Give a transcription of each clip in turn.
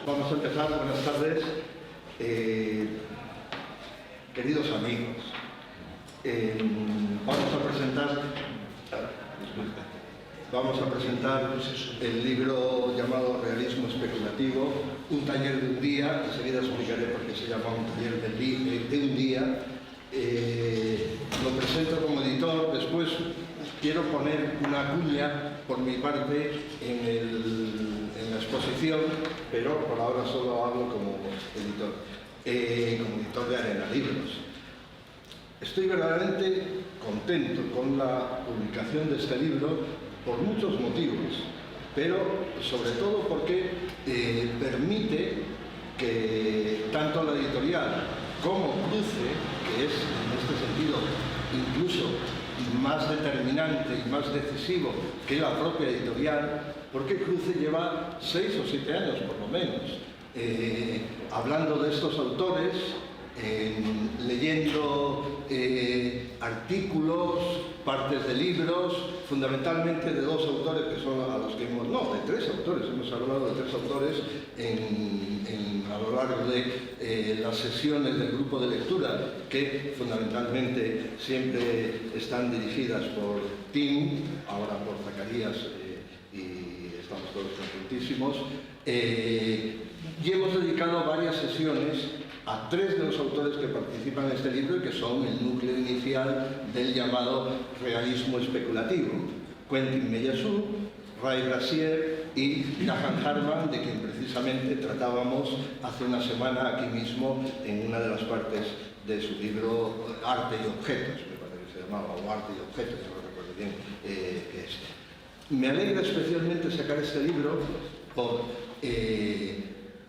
Vamos a empezar. Buenas tardes, queridos amigos. Vamos a presentar el libro llamado Realismo Especulativo, un taller de un día. Enseguida explicaré por qué se llama un taller de un día. Lo presento como editor. Después quiero poner una cuña por mi parte en la exposición, pero por ahora solo hablo como editor de Arena Libros. Estoy verdaderamente contento con la publicación de este libro por muchos motivos, pero sobre todo porque permite que tanto la editorial como Cruce, que es en este sentido incluso más determinante y más decisivo que la propia editorial, porque Cruce lleva 6 o 7 años por lo menos hablando de estos autores, leyendo artículos, partes de libros, fundamentalmente de 2 autores que son a los que hemos... No, de 3 autores, hemos hablado de 3 autores a lo largo de las sesiones del grupo de lectura, que fundamentalmente siempre están dirigidas por Tim, ahora por Zacarías, y estamos todos contentísimos. Y hemos dedicado varias sesiones a 3 de los autores que participan en este libro y que son el núcleo inicial del llamado realismo especulativo: Quentin Meillassoux, Ray Brassier y Jahan Harman, de quien precisamente tratábamos hace una semana aquí mismo en una de las partes de su libro Arte y Objetos, me parece que se llamaba, o Arte y Objetos, no recuerdo bien qué es. Me alegra especialmente sacar este libro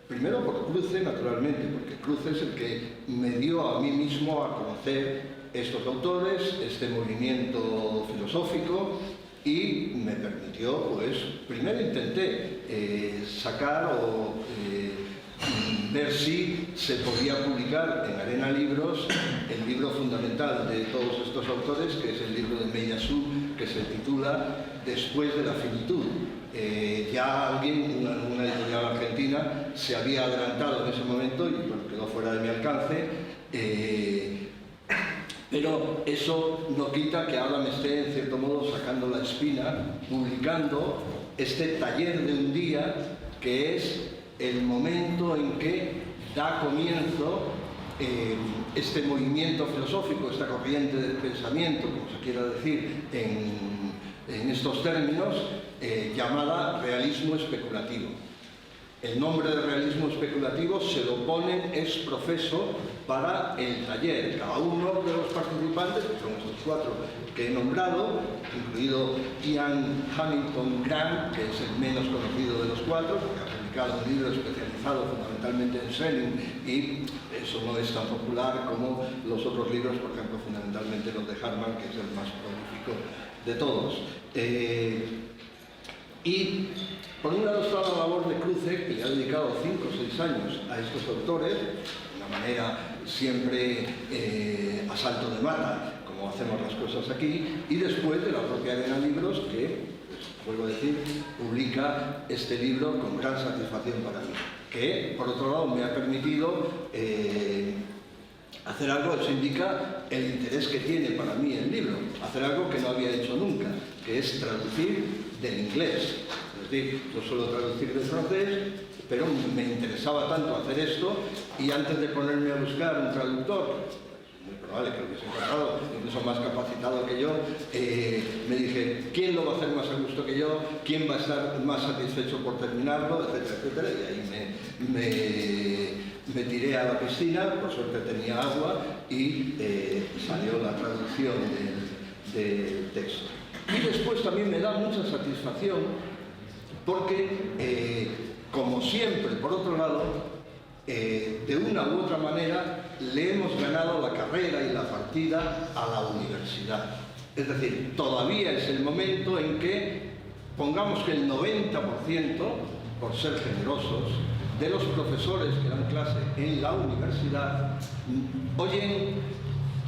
primero por Cruce, naturalmente, porque Cruce es el que me dio a mí mismo a conocer estos autores, este movimiento filosófico, y me permitió, pues, primero intenté sacar o ver si se podía publicar en Arena Libros el libro fundamental de todos estos autores, que es el libro de Meillassoux, que se titula Después de la finitud. Ya alguien, una editorial argentina, se había adelantado en ese momento y bueno, quedó fuera de mi alcance, pero eso no quita que ahora me esté en cierto modo sacando la espina, publicando este taller de un día, que es el momento en que da comienzo este movimiento filosófico, esta corriente de pensamiento, como se quiera decir en estos términos, llamada realismo especulativo. El nombre de realismo especulativo se lo ponen ex professo para el taller. Cada uno de los participantes, que son estos 4 que he nombrado, incluido Ian Hamilton Grant, que es el menos conocido de los 4, porque ha publicado un libro especializado fundamentalmente en Schelling, y eso no es tan popular como los otros libros, por ejemplo, fundamentalmente los de Harman, que es el más prolífico de todos. Y por un lado está la labor de Cruce, que le ha dedicado 5 o 6 años a estos autores, de una manera siempre a salto de mata, como hacemos las cosas aquí, y después de la propia Arena Libros, que, pues, vuelvo a decir, publica este libro con gran satisfacción para mí, que por otro lado me ha permitido hacer algo. Eso indica el interés que tiene para mí el libro, hacer algo que no había hecho nunca, que es traducir del inglés. Es decir, yo suelo traducir del francés, pero me interesaba tanto hacer esto, y antes de ponerme a buscar un traductor, muy probable que lo hubiese encontrado incluso más capacitado que yo, me dije, ¿quién lo va a hacer más a gusto que yo? ¿Quién va a estar más satisfecho por terminarlo? Etcétera, etcétera. Y ahí me tiré a la piscina. Por suerte tenía agua, y salió la traducción del texto. Y después también me da mucha satisfacción porque, como siempre, por otro lado, de una u otra manera le hemos ganado la carrera y la partida a la universidad. Es decir, todavía es el momento en que, pongamos que el 90%, por ser generosos, de los profesores que dan clase en la universidad oyen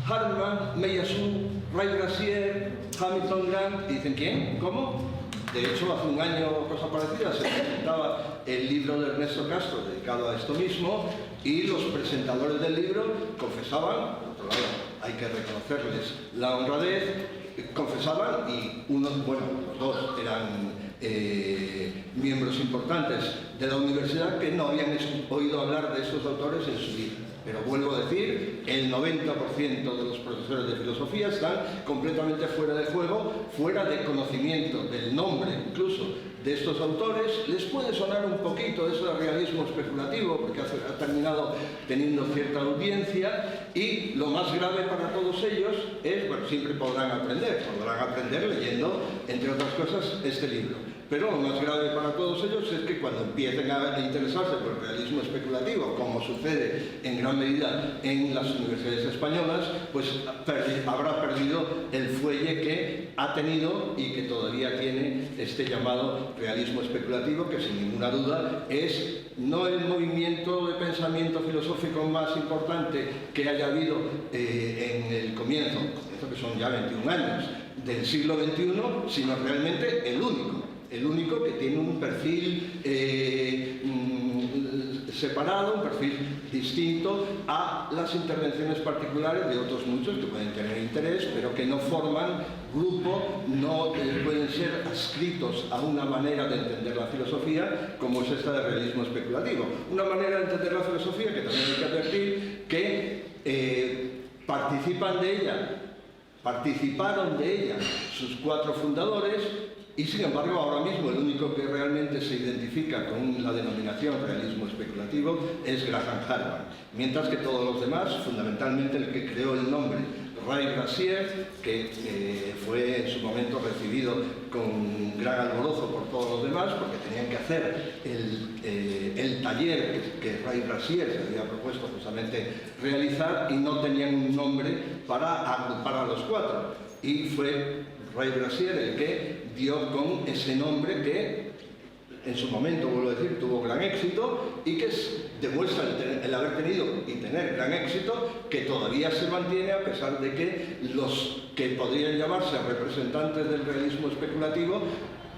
Harman, Meillassoux, Ray Brassier, Hamilton Grant, y dicen, ¿quién? ¿Cómo? De hecho, hace un año o cosa parecida se presentaba el libro de Ernesto Castro dedicado a esto mismo, y los presentadores del libro confesaban, por otro lado hay que reconocerles la honradez, confesaban, y unos, bueno, los dos eran miembros importantes de la universidad, que no habían oído hablar de estos autores en su vida. Pero vuelvo a decir, el 90% de los profesores de filosofía están completamente fuera de juego, fuera de conocimiento del nombre incluso de estos autores. Les puede sonar un poquito eso de realismo especulativo, porque ha terminado teniendo cierta audiencia, y lo más grave para todos ellos es, bueno, siempre podrán aprender leyendo, entre otras cosas, este libro. Pero lo más grave para todos ellos es que cuando empiecen a interesarse por el realismo especulativo, como sucede en gran medida en las universidades españolas, pues habrá perdido el fuelle que ha tenido y que todavía tiene este llamado realismo especulativo, que sin ninguna duda es no el movimiento de pensamiento filosófico más importante que haya habido en el comienzo, esto que son ya 21 años, del siglo XXI, sino realmente el único que tiene un perfil separado, un perfil distinto a las intervenciones particulares de otros muchos que pueden tener interés, pero que no forman grupo, no pueden ser adscritos a una manera de entender la filosofía como es esta de realismo especulativo. Una manera de entender la filosofía que también hay que advertir que participaron de ella sus cuatro fundadores, y sin embargo ahora mismo el único que realmente se identifica con la denominación realismo especulativo es Graham Harman, mientras que todos los demás, fundamentalmente el que creó el nombre, Ray Brassier, que fue en su momento recibido con gran alborozo por todos los demás, porque tenían que hacer el taller que Ray Brassier se había propuesto justamente realizar, y no tenían un nombre para agrupar a los cuatro, y fue Ray Brassier el que dio con ese nombre que en su momento, vuelvo a decir, tuvo gran éxito, y que demuestra el haber tenido y tener gran éxito, que todavía se mantiene a pesar de que los que podrían llamarse representantes del realismo especulativo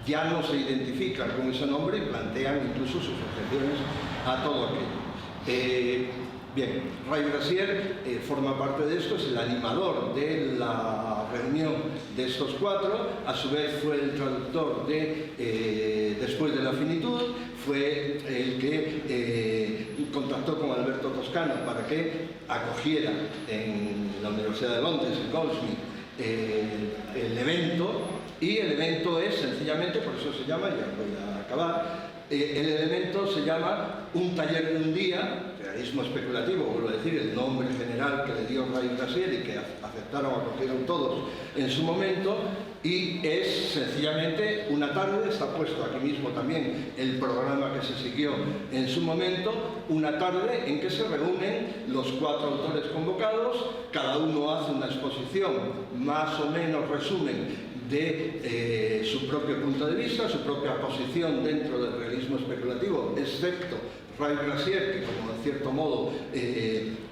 ya no se identifican con ese nombre y plantean incluso sus objeciones a todo aquello. Bien, Ray Brassier forma parte de esto, es el animador de la reunión de estos cuatro, a su vez fue el traductor de Después de la finitud, fue el que contactó con Alberto Toscano para que acogiera en la Universidad de Londres, en Goldsmith, el evento, y el evento es sencillamente, por eso se llama, ya voy a acabar, el evento se llama Un taller de un día, realismo especulativo, vuelvo a decir, el nombre general que le dio Ray Brassier y que aceptaron, acogieron todos en su momento, y es sencillamente una tarde, está puesto aquí mismo también el programa que se siguió en su momento, una tarde en que se reúnen los cuatro autores convocados, cada uno hace una exposición, más o menos resumen de su propio punto de vista, su propia posición dentro del realismo especulativo, excepto Ray Brassier, que como en cierto modo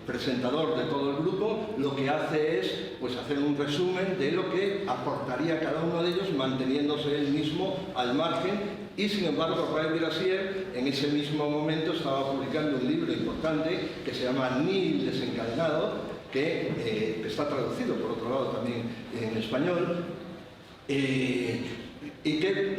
presentador de todo el grupo, lo que hace es pues hacer un resumen de lo que aportaría cada uno de ellos, manteniéndose él mismo al margen, y sin embargo Ray Brassier en ese mismo momento estaba publicando un libro importante que se llama Nihil desencadenado, que está traducido por otro lado también en español, y que,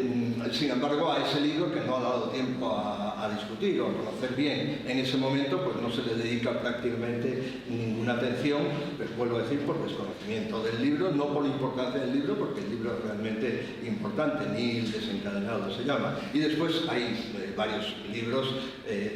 sin embargo, a ese libro, que no ha dado tiempo a discutir o a conocer bien en ese momento, pues no se le dedica prácticamente ninguna atención, pero vuelvo a decir, por desconocimiento del libro, no por importancia del libro, porque el libro es realmente importante, Nihil desencadenado se llama. Y después hay varios libros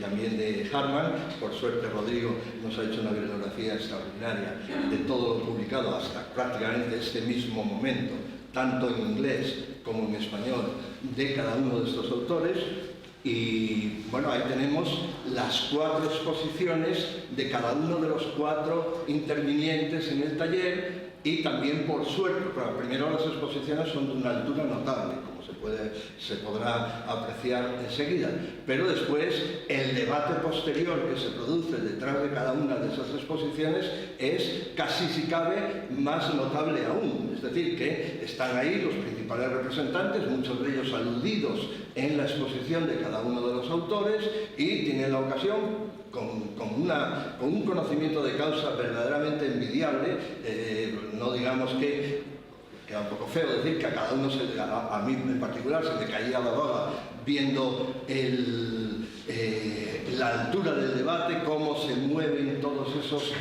también de Harman. Por suerte Rodrigo nos ha hecho una bibliografía extraordinaria de todo lo publicado hasta prácticamente este mismo momento, tanto en inglés como en español, de cada uno de estos autores. Y bueno, ahí tenemos las cuatro exposiciones de cada uno de los cuatro intervinientes en el taller, y también por suerte, pero primero las exposiciones son de una altura notable, como se podrá apreciar enseguida, pero después el debate posterior que se produce detrás de cada una de esas exposiciones es casi, si cabe, más notable aún. Es decir, que están ahí los principales representantes, muchos de ellos aludidos en la exposición de cada uno de los autores, y tienen la ocasión, con un conocimiento de causa verdaderamente envidiable, no digamos que queda un poco feo decir que a cada uno, a mí en particular, se me caía la baba viendo la altura del debate, cómo se mueven todos esos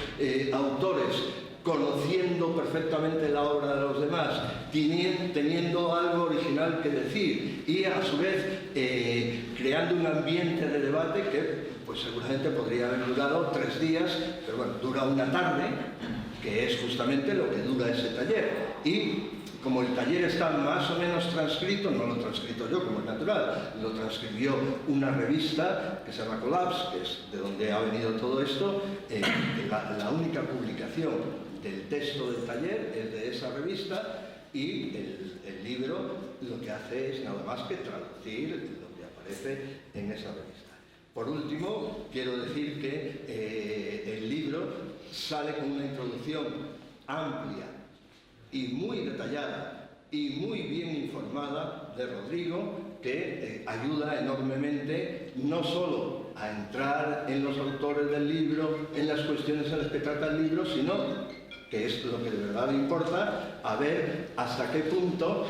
autores, conociendo perfectamente la obra de los demás, teniendo algo original que decir y a su vez creando un ambiente de debate que pues seguramente podría haber durado 3 días, pero bueno, dura una tarde, que es justamente lo que dura ese taller. Y como el taller está más o menos transcrito, no lo he transcrito yo como es natural, lo transcribió una revista que se llama Collapse, que es de donde ha venido todo esto. La única publicación del texto del taller es de esa revista, y el libro lo que hace es nada más que traducir lo que aparece en esa revista. Por último, quiero decir que el libro sale con una introducción amplia y muy detallada y muy bien informada de Rodrigo, que ayuda enormemente no solo a entrar en los autores del libro, en las cuestiones en las que trata el libro, sino, que es lo que de verdad le importa, a ver hasta qué punto,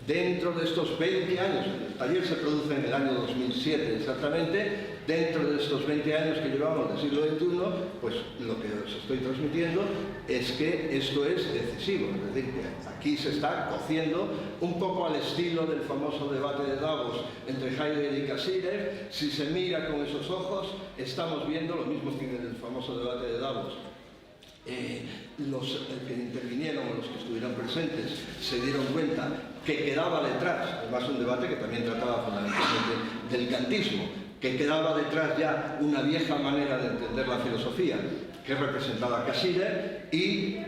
dentro de estos 20 años, el taller se produce en el año 2007 exactamente, dentro de estos 20 años que llevamos del siglo XXI, pues lo que os estoy transmitiendo es que esto es decisivo. Es decir, que aquí se está cociendo un poco al estilo del famoso debate de Davos entre Heidegger y Cassirer. Si se mira con esos ojos, estamos viendo lo mismo que en el famoso debate de Davos. Los que intervinieron o los que estuvieron presentes se dieron cuenta que quedaba detrás, además un debate que también trataba fundamentalmente del kantismo, que quedaba detrás ya una vieja manera de entender la filosofía que representaba Cassirer, y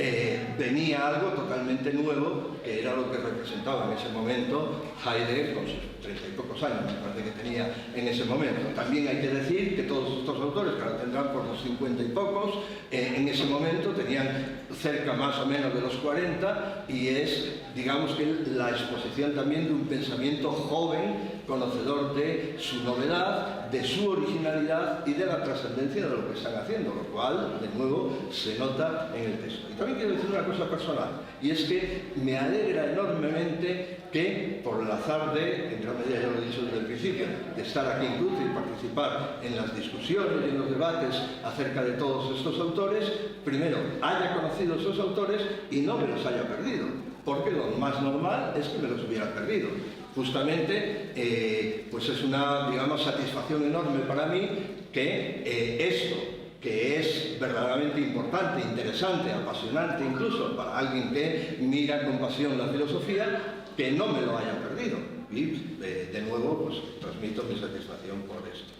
venía algo totalmente nuevo, que era lo que representaba en ese momento Heidegger con sus 30 y pocos años, me parece que tenía en ese momento. También hay que decir que todos estos autores, que ahora tendrán por los 50 y pocos, en ese momento tenían cerca más o menos de los 40, y es, digamos que la exposición también de un pensamiento joven, conocedor de su novedad, de su originalidad y de la trascendencia de lo que están haciendo, lo cual, de nuevo, se nota en el texto. Y también quiero decir una cosa personal, y es que me alegra enormemente que, por el azar de, en gran medida ya lo he dicho desde el principio, de estar aquí en Cruce y participar en las discusiones y en los debates acerca de todos estos autores, primero, haya conocido esos autores y no me los haya perdido, porque lo más normal es que me los hubiera perdido. Justamente, pues es una, digamos, satisfacción enorme para mí que esto, que es verdaderamente importante, interesante, apasionante incluso para alguien que mira con pasión la filosofía, que no me lo haya perdido. Y de nuevo, pues transmito mi satisfacción por esto.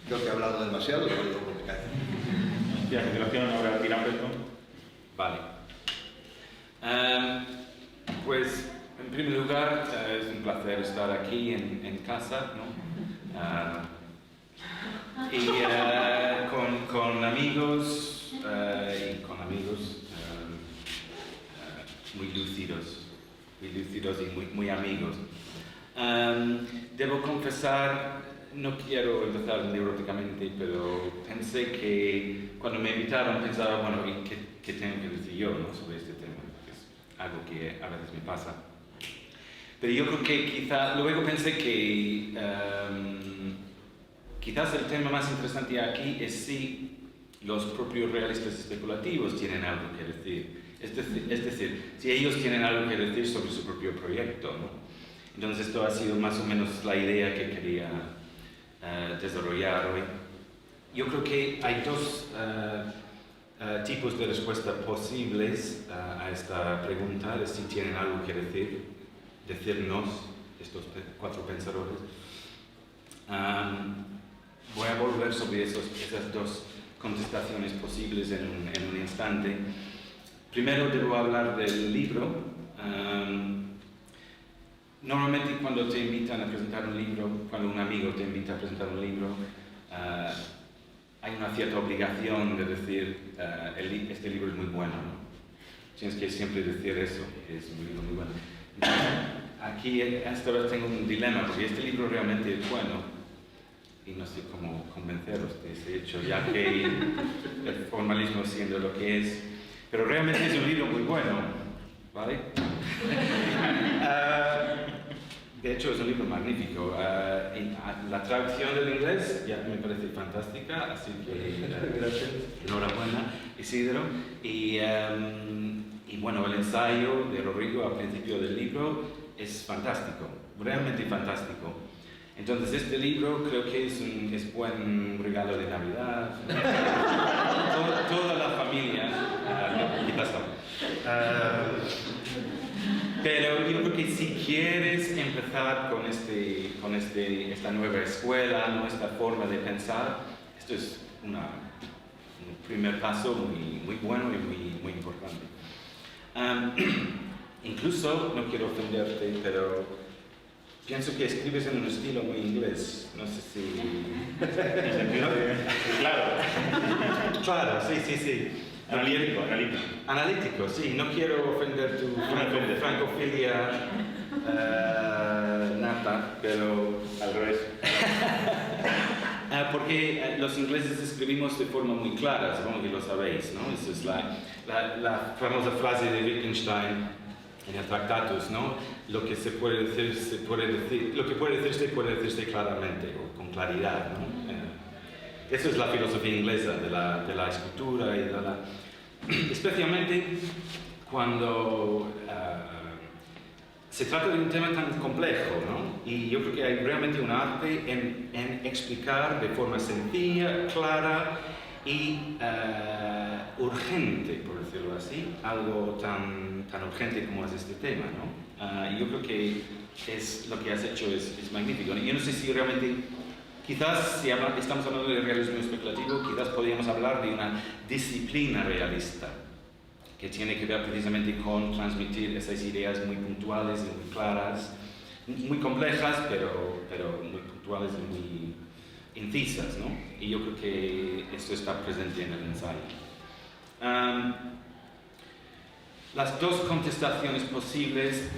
Creo que he hablado demasiado, pero digo porque cae. Y a continuación, ahora Tirambello. Vale. Pues, en primer lugar, es un placer estar aquí en casa, ¿no? Con amigos muy lúcidos y muy amigos. Debo confesar, no quiero empezar neuróticamente, pero pensé que cuando me invitaron pensaba, bueno, ¿y qué tengo que decir yo, ¿no?, sobre este tema? Es algo que a veces me pasa. Pero yo creo que luego pensé que quizás el tema más interesante aquí es si los propios realistas especulativos tienen algo que decir. Es decir, si ellos tienen algo que decir sobre su propio proyecto, ¿no? Entonces esto ha sido más o menos la idea que quería desarrollar hoy. Yo creo que hay dos tipos de respuesta posibles a esta pregunta, de si tienen algo que decirnos estos 4 pensadores. Voy a volver sobre esas dos contestaciones posibles en un instante. Primero debo hablar del libro. Normalmente cuando te invitan a presentar un libro, cuando un amigo te invita a presentar un libro, hay una cierta obligación de decir, este libro es muy bueno, ¿no? Tienes que siempre decir eso, que es un libro muy bueno. Aquí hasta ahora tengo un dilema, porque este libro realmente es bueno, y no sé cómo convenceros de ese hecho, ya que el formalismo siendo lo que es, pero realmente es un libro muy bueno, ¿vale? De hecho es un libro magnífico. La traducción del inglés ya me parece fantástica, así que enhorabuena, Isidro. Y bueno, el ensayo de Rodrigo al principio del libro es fantástico, realmente fantástico. Entonces este libro creo que es buen regalo de Navidad. Toda la familia, ¿qué pasó? Pero yo creo que si quieres empezar con esta nueva escuela, ¿no? Esta forma de pensar, esto es un primer paso muy bueno y muy importante. Incluso, no quiero ofenderte, pero pienso que escribes en un estilo muy inglés. No sé si... Claro, sí. Analítico, sí. No quiero ofender tu francofilia nata, pero Al revés. porque los ingleses escribimos de forma muy clara, supongo que lo sabéis, ¿no? Esa es la famosa frase de Wittgenstein en el Tractatus, ¿no? Lo que se puede decir, lo que puede decirse claramente o con claridad, ¿no? Eso es la filosofía inglesa de la escritura y especialmente cuando se trata de un tema tan complejo, ¿no? Y yo creo que hay realmente un arte en explicar de forma sencilla, clara y urgente, por decirlo así, algo tan urgente como es este tema, ¿no? Yo creo que lo que has hecho es magnífico. Yo no sé si realmente, quizás si estamos hablando de realismo especulativo, quizás podríamos hablar de una disciplina realista, que tiene que ver precisamente con transmitir esas ideas muy puntuales y muy claras, muy complejas, pero muy puntuales y muy incisas, ¿no? Y yo creo que esto está presente en el ensayo. Las dos contestaciones posibles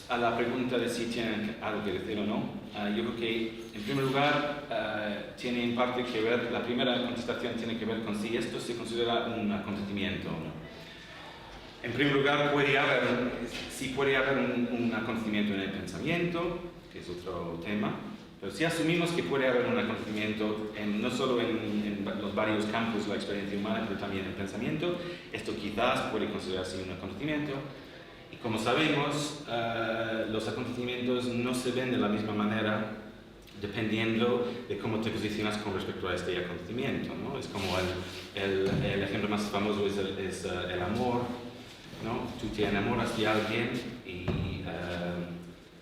a la pregunta de si tienen algo que decir o no, yo creo que en primer lugar tiene en parte que ver, la primera contestación tiene que ver con si esto se considera un acontecimiento o no. En primer lugar, puede haber un acontecimiento en el pensamiento, que es otro tema, pero si asumimos que puede haber un acontecimiento no solo en los varios campos de la experiencia humana, pero también en el pensamiento, esto quizás puede considerarse un acontecimiento. Y como sabemos, los acontecimientos no se ven de la misma manera dependiendo de cómo te posicionas con respecto a este acontecimiento, ¿no? Es como el ejemplo más famoso es el amor, ¿no? Tú te enamoras de alguien,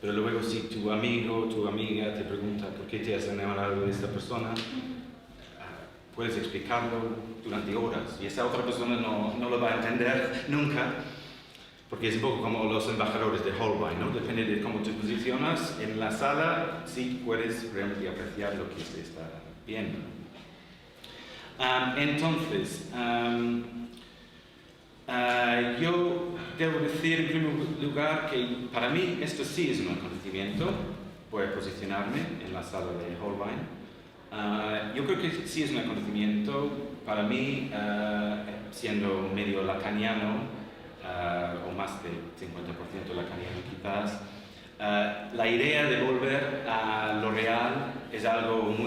pero luego si tu amigo o tu amiga te pregunta por qué te has enamorado de esta persona, puedes explicarlo durante horas y esa otra persona no lo va a entender nunca, porque es un poco como los embajadores de Holbein, ¿no? Depende de cómo te posicionas en la sala, sí puedes realmente apreciar lo que se está viendo. Entonces, yo debo decir en primer lugar que para mí esto sí es un acontecimiento. Voy a posicionarme en la sala de Holbein. Yo creo que sí es un acontecimiento. Para mí, siendo medio lacaniano, o más del 50% lacaniano quizás, la idea de volver a lo real es algo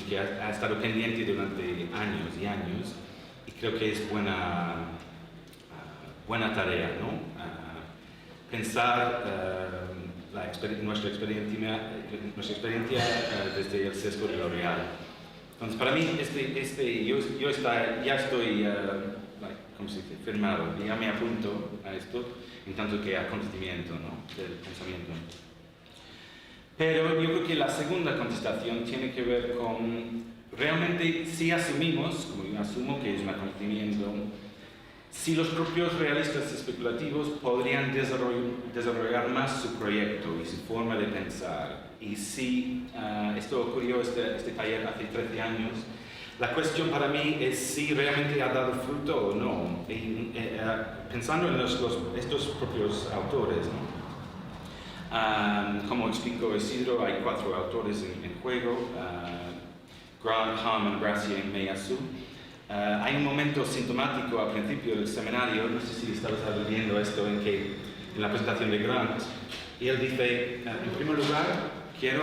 que ha estado pendiente durante años y años. Y creo que es buena tarea, ¿no? Pensar nuestra experiencia desde el sesgo de lo real. Entonces, para mí, yo ya estoy, ¿cómo se dice?, firmado, ya me apunto a esto, en tanto que acontecimiento, ¿no?, del pensamiento. Pero yo creo que la segunda contestación tiene que ver con, realmente, si asumimos, como yo asumo que es un acontecimiento, si los propios realistas especulativos podrían desarrollar más su proyecto y su forma de pensar. Y si esto ocurrió, este taller hace 13 años, la cuestión para mí es si realmente ha dado fruto o no. Y, pensando en estos propios autores, ¿no? Como explicó Isidro, hay 4 autores en juego, Grant, Harman, Brassier y Meillassoux. Hay un momento sintomático al principio del seminario, no sé si estabas viendo esto en la presentación de Grant, y él dice, en primer lugar, quiero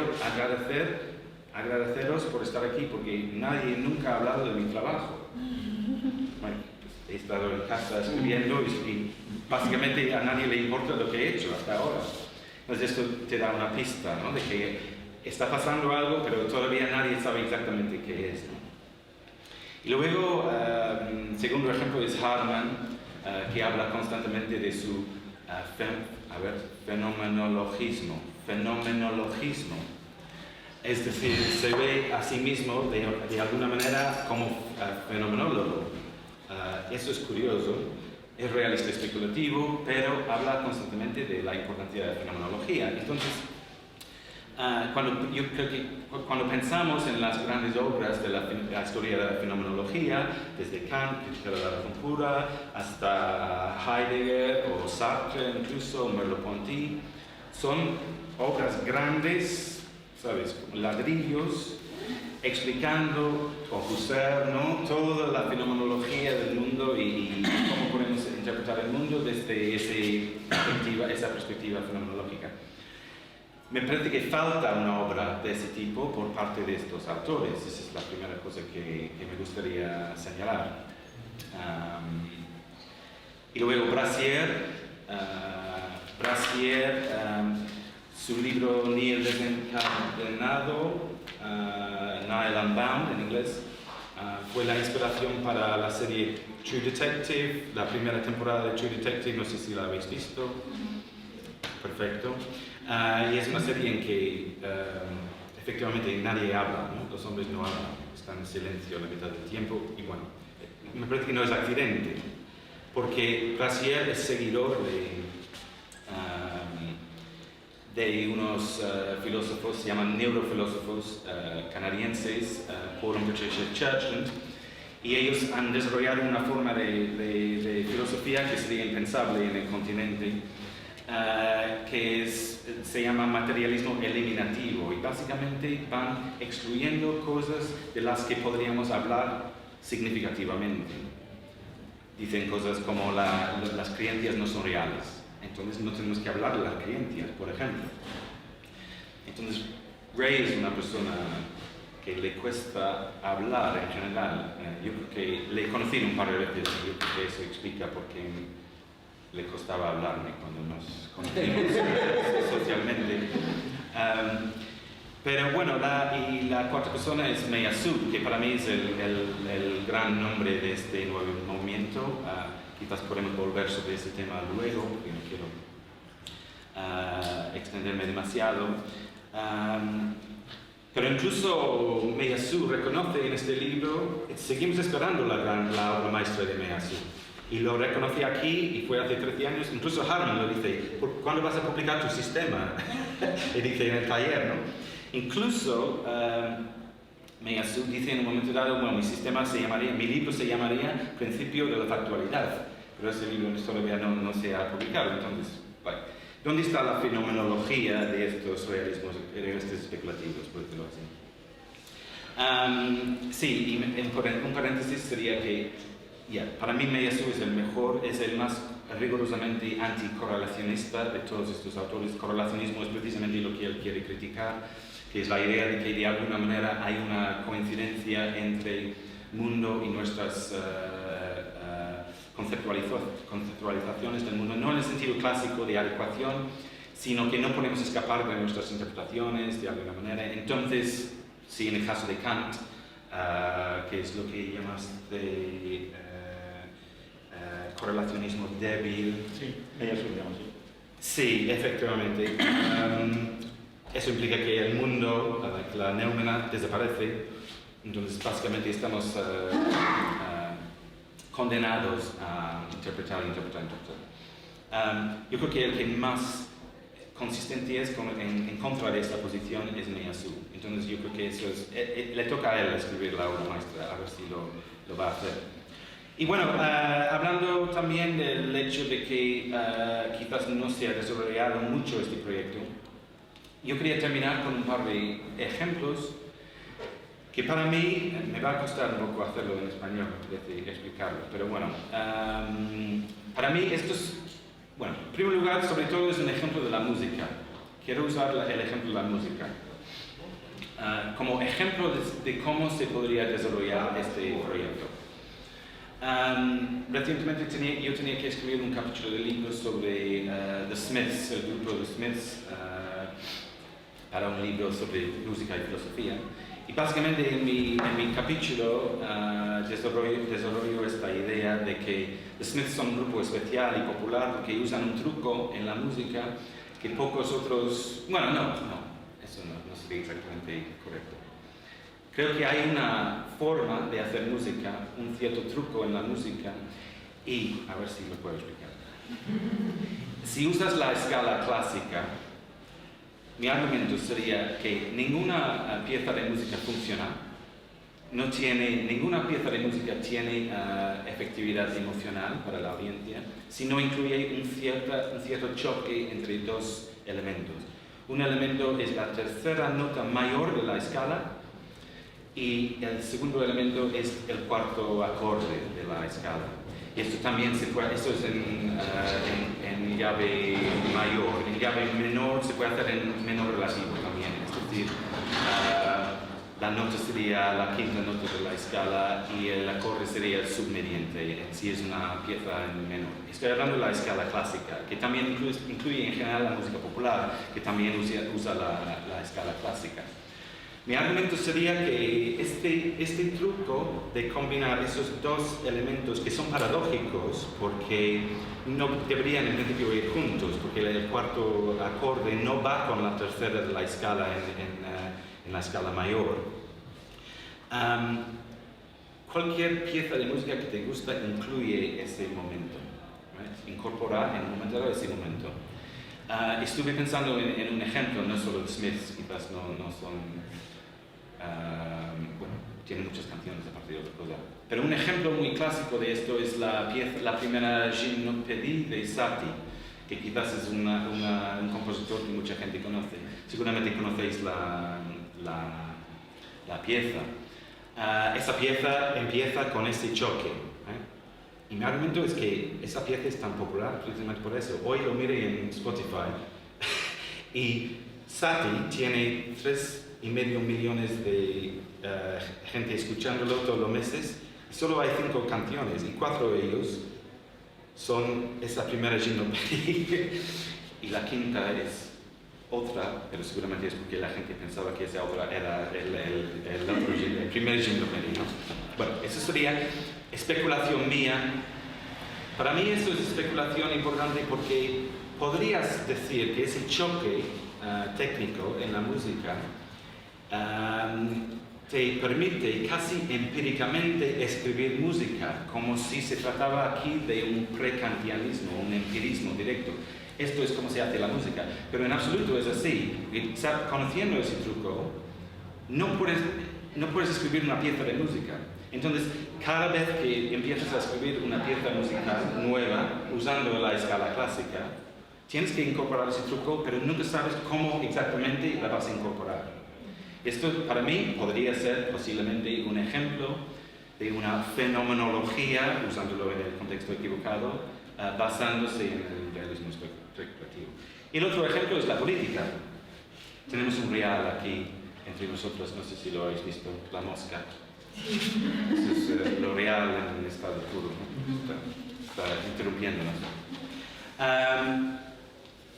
agradeceros por estar aquí porque nadie nunca ha hablado de mi trabajo. Bueno, he estado en casa escribiendo y básicamente a nadie le importa lo que he hecho hasta ahora. Entonces esto te da una pista, ¿no? De que está pasando algo, pero todavía nadie sabe exactamente qué es, ¿no? Y luego, segundo ejemplo es Harman, que habla constantemente de su fenomenologismo. Es decir, se ve a sí mismo de alguna manera como fenomenólogo. Eso es curioso. Es realista especulativo, pero habla constantemente de la importancia de la fenomenología. Entonces, yo creo que cuando pensamos en las grandes obras de la historia de la fenomenología, desde Kant, Crítica de la Razón Pura, hasta Heidegger o Sartre, incluso Merleau-Ponty, son obras grandes, ¿sabes? Como ladrillos, explicando, o Husserl, ¿no? Toda la fenomenología del mundo y cómo podemos interpretar el mundo desde esa perspectiva fenomenológica. Me parece que falta una obra de ese tipo por parte de estos autores. Esa es la primera cosa que me gustaría señalar. Y luego Brassier, su libro Ni el desencadenado, Nihil Unbound en inglés, fue la inspiración para la serie True Detective, la primera temporada de True Detective, no sé si la habéis visto. Perfecto. Y es una serie en que efectivamente nadie habla, ¿no? Los hombres no hablan, están en silencio la mitad del tiempo y bueno, me parece que no es accidente, porque Brassier es seguidor de unos filósofos, se llaman neurofilósofos canadienses, Paul y Patricia Churchland, y ellos han desarrollado una forma de filosofía que sería impensable en el continente, que se llama materialismo eliminativo, y básicamente van excluyendo cosas de las que podríamos hablar significativamente. Dicen cosas como las creencias no son reales. Entonces no tenemos que hablar de las creencias, por ejemplo. Entonces, Ray es una persona que le cuesta hablar en general. Yo creo que le he conocido un par de veces y yo creo que eso explica por qué le costaba hablarme cuando nos conocimos socialmente. Pero bueno, la cuarta persona es Meillassoux, que para mí es el gran nombre de este nuevo movimiento. Quizás podemos volver sobre ese tema luego, porque no quiero extenderme demasiado. Pero incluso Meillassoux reconoce en este libro, seguimos esperando la obra maestra de Meillassoux. Y lo reconocí aquí y fue hace 13 años. Incluso Harman lo dice, ¿cuándo vas a publicar tu sistema? Y dice en el taller, ¿no? Incluso Meillassoux dice en un momento dado, bueno, mi libro se llamaría Principio de la Factualidad, pero ese libro todavía no se ha publicado. Entonces, vale. ¿Dónde está la fenomenología de estos realismos especulativos, por decirlo así? Sí, y un paréntesis sería que para mí Meillassoux es el más rigurosamente anticorrelacionista de todos estos autores. Correlacionismo es precisamente lo que él quiere criticar, que es la idea de que de alguna manera hay una coincidencia entre mundo y nuestras conceptualizaciones del mundo, no en el sentido clásico de adecuación, sino que no podemos escapar de nuestras interpretaciones de alguna manera. Entonces, sí, en el caso de Kant, que es lo que llamas de correlacionismo débil. Sí, ella se llama así. Sí, efectivamente. Eso implica que el mundo, la neumena, desaparece. Entonces, básicamente estamos condenados a interpretar. Yo creo que el que más consistente es en contra de esta posición es Meillassoux. Entonces yo creo que eso es, le toca a él escribir la obra maestra, a ver si lo va a hacer. Y bueno, hablando también del hecho de que quizás no se ha desarrollado mucho este proyecto, yo quería terminar con un par de ejemplos que para mí me va a costar un poco hacerlo en español, explicarlo, pero bueno, para mí esto es, bueno, en primer lugar, sobre todo es un ejemplo de la música. Quiero usar el ejemplo de la música como ejemplo de cómo se podría desarrollar este proyecto. Recientemente yo tenía que escribir un capítulo de libro sobre The Smiths, el grupo The Smiths, para un libro sobre música y filosofía. Y básicamente en mi capítulo desarrollo esta idea de que The Smiths son un grupo especial y popular porque usan un truco en la música que pocos otros... Bueno, eso no sería exactamente correcto. Creo que hay una forma de hacer música, un cierto truco en la música, y a ver si lo puedo explicar. Si usas la escala clásica, mi argumento sería que ninguna pieza de música funciona, ninguna pieza de música tiene efectividad emocional para la audiencia si no incluye un cierto choque entre dos elementos. Un elemento es la tercera nota mayor de la escala y el segundo elemento es el cuarto acorde de la escala. Y esto también esto es en llave mayor. En llave menor se puede hacer en menor relativo también. Es decir, la nota sería la quinta nota de la escala y el acorde sería el submediante, si es una pieza en menor. Estoy hablando de la escala clásica, que también incluye en general la música popular, que también usa la escala clásica. Mi argumento sería que este truco de combinar esos dos elementos que son paradójicos porque no deberían en principio ir juntos, porque el cuarto acorde no va con la tercera de la escala en la escala mayor. Cualquier pieza de música que te gusta incluye ese momento, ¿right? Incorporar en un momento dado ese momento. Estuve pensando en un ejemplo, no solo de Smiths, quizás no son... bueno, tiene muchas canciones a partir de otra cosa. Pero un ejemplo muy clásico de esto es la primera Gymnopédie de Satie, que quizás es un compositor que mucha gente conoce. Seguramente conocéis la pieza. Esa pieza empieza con ese choque. Y mi argumento es que esa pieza es tan popular precisamente por eso. Hoy lo miré en Spotify y Satie tiene 3,5 millones de gente escuchándolo todos los meses. Solo hay 5 canciones y 4 de ellos son esa primera Gymnopédie y la quinta es otra, pero seguramente es porque la gente pensaba que esa otra era el primer Gymnopédie, ¿no? Bueno, eso sería especulación mía. Para mí eso es especulación importante porque podrías decir que ese choque técnico en la música te permite casi empíricamente escribir música, como si se trataba aquí de un prekantianismo, un empirismo directo. Esto es como se hace la música, pero en absoluto es así. Conociendo ese truco, no puedes escribir una pieza de música. Entonces, cada vez que empiezas a escribir una pieza musical nueva, usando la escala clásica, tienes que incorporar ese truco, pero nunca sabes cómo exactamente la vas a incorporar. Esto para mí podría ser posiblemente un ejemplo de una fenomenología, usándolo en el contexto equivocado, basándose en el realismo especulativo. Y el otro ejemplo es la política. Tenemos un real aquí entre nosotros, no sé si lo habéis visto, la mosca. Eso es lo real en el estado puro, ¿no? Está interrumpiéndonos.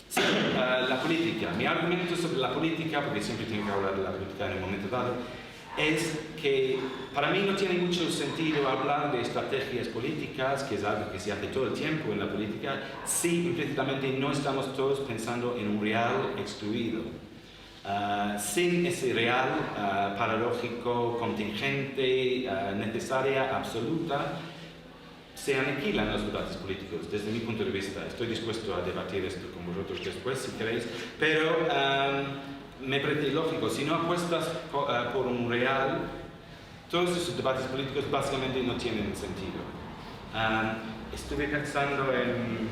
Sí, la política. Mi argumento sobre la política, porque siempre tengo que hablar de la política en un momento dado, es que para mí no tiene mucho sentido hablar de estrategias políticas, que es algo que se hace todo el tiempo en la política, si implícitamente no estamos todos pensando en un real excluido. Sin ese real paradójico, contingente, necesaria, absoluta, se aniquilan los debates políticos, desde mi punto de vista. Estoy dispuesto a debatir esto con vosotros después, si queréis, pero me parece lógico, si no apuestas por un real, todos esos debates políticos básicamente no tienen sentido. Estuve pensando en...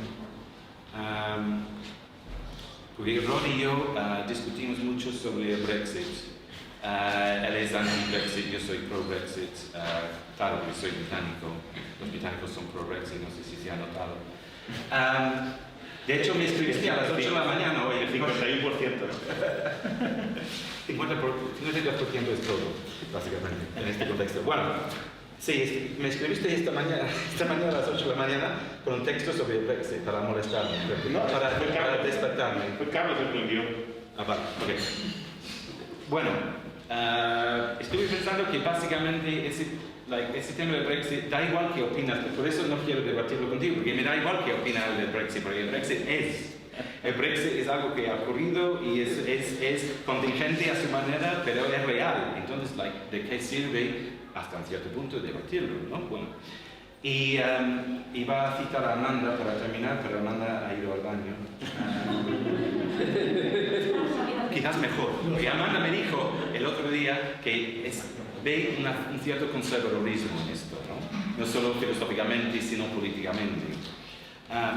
porque Rod y yo discutimos mucho sobre el Brexit. Él es anti-Brexit, yo soy pro-Brexit. Claro que soy británico, los británicos son pro-Brexit, no sé si se ha notado. De hecho, me escribiste a las 8 de la mañana hoy. El 51%. 52% es todo, básicamente, en este contexto. Bueno, sí, me escribiste esta mañana a las 8 de la mañana con un texto sobre el Brexit para molestarme, para despertarme. Fue Carlos el que lo envió. Vale, ok. Bueno, estuve pensando que básicamente ese tema del Brexit, da igual qué opinas, por eso no quiero debatirlo contigo, porque me da igual qué opinas del Brexit, porque el Brexit es algo que ha ocurrido y es contingente a su manera, pero es real. Entonces, ¿de qué sirve hasta un cierto punto debatirlo, ¿no? Bueno, y iba a citar a Amanda para terminar, pero Amanda ha ido al baño. Quizás mejor, porque Amanda me dijo el otro día que ve un cierto conservadurismo en esto, ¿no? No solo filosóficamente, sino políticamente.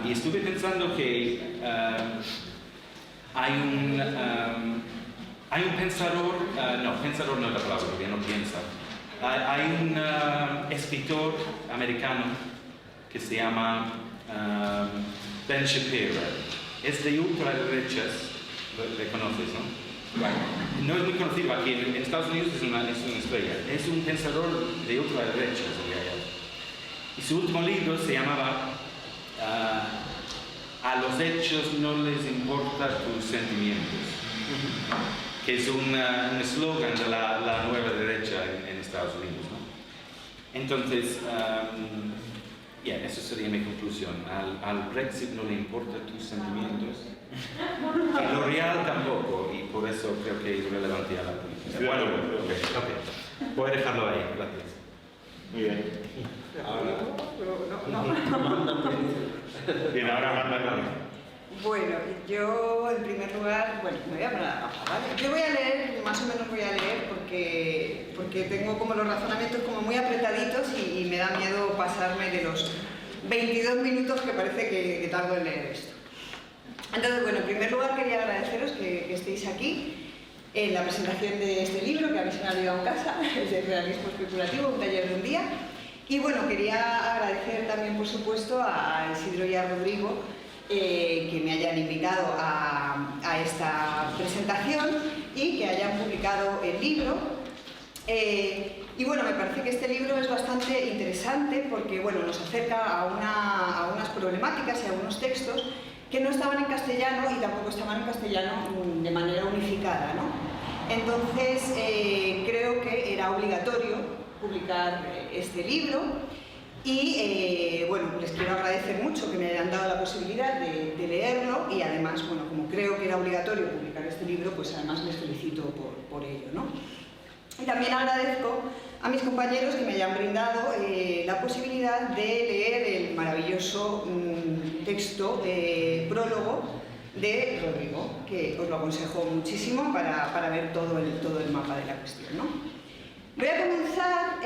Y estuve pensando que hay un pensador, pensador no es la palabra, porque no piensa. Hay un escritor americano que se llama Ben Shapiro. Es de ultraderechas. ¿Le conoces, no? No es muy conocido aquí, en Estados Unidos es una estrella. Es un pensador de ultraderecha, y su último libro se llamaba A los hechos no les importan tus sentimientos, que es un eslogan de la nueva derecha en Estados Unidos, ¿no? Entonces, esa sería mi conclusión. Al Brexit no le importan tus sentimientos. Y lo real tampoco, y por eso creo que es relevante a la política. Bueno, okay. Voy a dejarlo ahí, gracias. Muy bien. Ahora, Bien, ahora manda. Bueno, yo en primer lugar, me voy a poner a ¿vale? Yo voy a leer, más o menos voy a leer porque tengo como los razonamientos como muy apretaditos y me da miedo pasarme de los 22 minutos que parece que tardo en leer esto. Entonces, en primer lugar quería agradeceros que estéis aquí en la presentación de este libro que a mí se me ha olvidado en casa, es de Realismo Especulativo, un taller de un día. Y quería agradecer también, por supuesto, a Isidro y a Rodrigo que me hayan invitado a esta presentación y que hayan publicado el libro. Me parece que este libro es bastante interesante porque nos acerca a unas problemáticas y a unos textos que no estaban en castellano y tampoco estaban en castellano de manera unificada, ¿no? Entonces, creo que era obligatorio publicar este libro y, les quiero agradecer mucho que me hayan dado la posibilidad de leerlo y además, como creo que era obligatorio publicar este libro, pues además les felicito por ello, ¿no? Y también agradezco a mis compañeros que me hayan brindado la posibilidad de leer el maravilloso texto prólogo de Rodrigo, que os lo aconsejo muchísimo para ver todo el mapa de la cuestión, ¿no? Voy a comenzar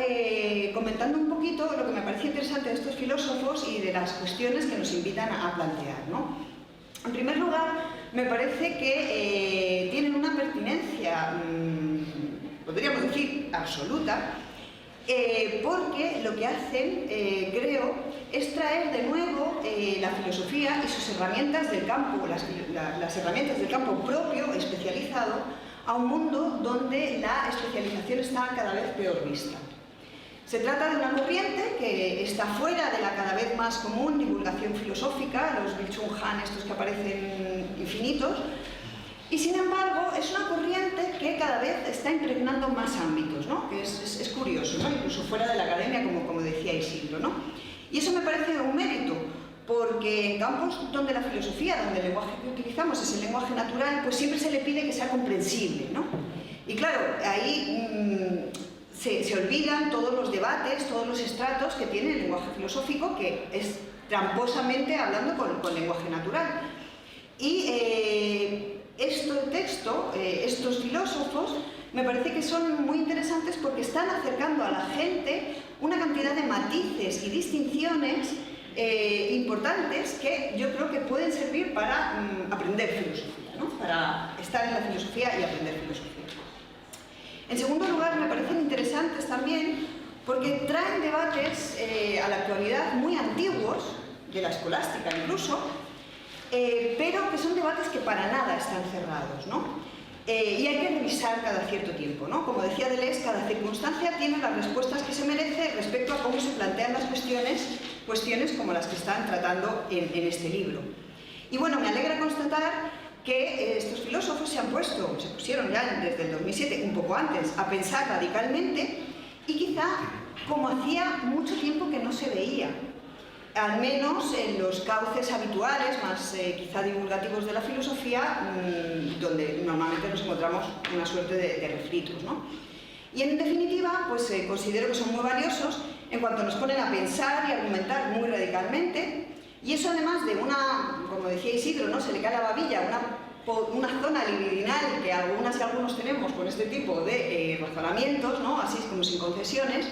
comentando un poquito lo que me parece interesante de estos filósofos y de las cuestiones que nos invitan a plantear, ¿no? En primer lugar, me parece que tienen una pertinencia, podríamos decir, absoluta, porque lo que hacen, creo, es traer de nuevo la filosofía y sus herramientas del campo, las herramientas del campo propio, especializado, a un mundo donde la especialización está cada vez peor vista. Se trata de una corriente que está fuera de la cada vez más común divulgación filosófica, los Byung-Chul Han estos que aparecen infinitos, y sin embargo es una corriente que cada vez está impregnando más ámbitos, ¿no? Es curioso, ¿no? Incluso fuera de la academia, como decía Isidro, ¿no? Y eso me parece un mérito, porque en campos donde la filosofía, donde el lenguaje que utilizamos es el lenguaje natural, pues siempre se le pide que sea comprensible, ¿no? Y claro, ahí se olvidan todos los debates, todos los estratos que tiene el lenguaje filosófico, que es tramposamente hablando con lenguaje natural. Y este texto, estos filósofos, me parece que son muy interesantes porque están acercando a la gente una cantidad de matices y distinciones importantes que yo creo que pueden servir para aprender filosofía, ¿no? Para estar en la filosofía y aprender filosofía. En segundo lugar, me parecen interesantes también porque traen debates a la actualidad muy antiguos, de la escolástica incluso, pero que son debates que para nada están cerrados, ¿no? Y hay que revisar cada cierto tiempo, ¿no? Como decía Deleuze, cada circunstancia tiene las respuestas que se merece respecto a cómo se plantean las cuestiones como las que están tratando en este libro. Y bueno, me alegra constatar que estos filósofos se pusieron ya desde el 2007, un poco antes, a pensar radicalmente y quizá como hacía mucho tiempo que no se veía, al menos en los cauces habituales, más quizá divulgativos de la filosofía, donde normalmente nos encontramos una suerte de refritos, ¿no? Y en definitiva, pues considero que son muy valiosos en cuanto nos ponen a pensar y argumentar muy radicalmente, y eso además de una, como decía Isidro, ¿no? Se le cae la babilla, una zona libidinal que algunas y algunos tenemos con este tipo de razonamientos, ¿no? Así como sin concesiones.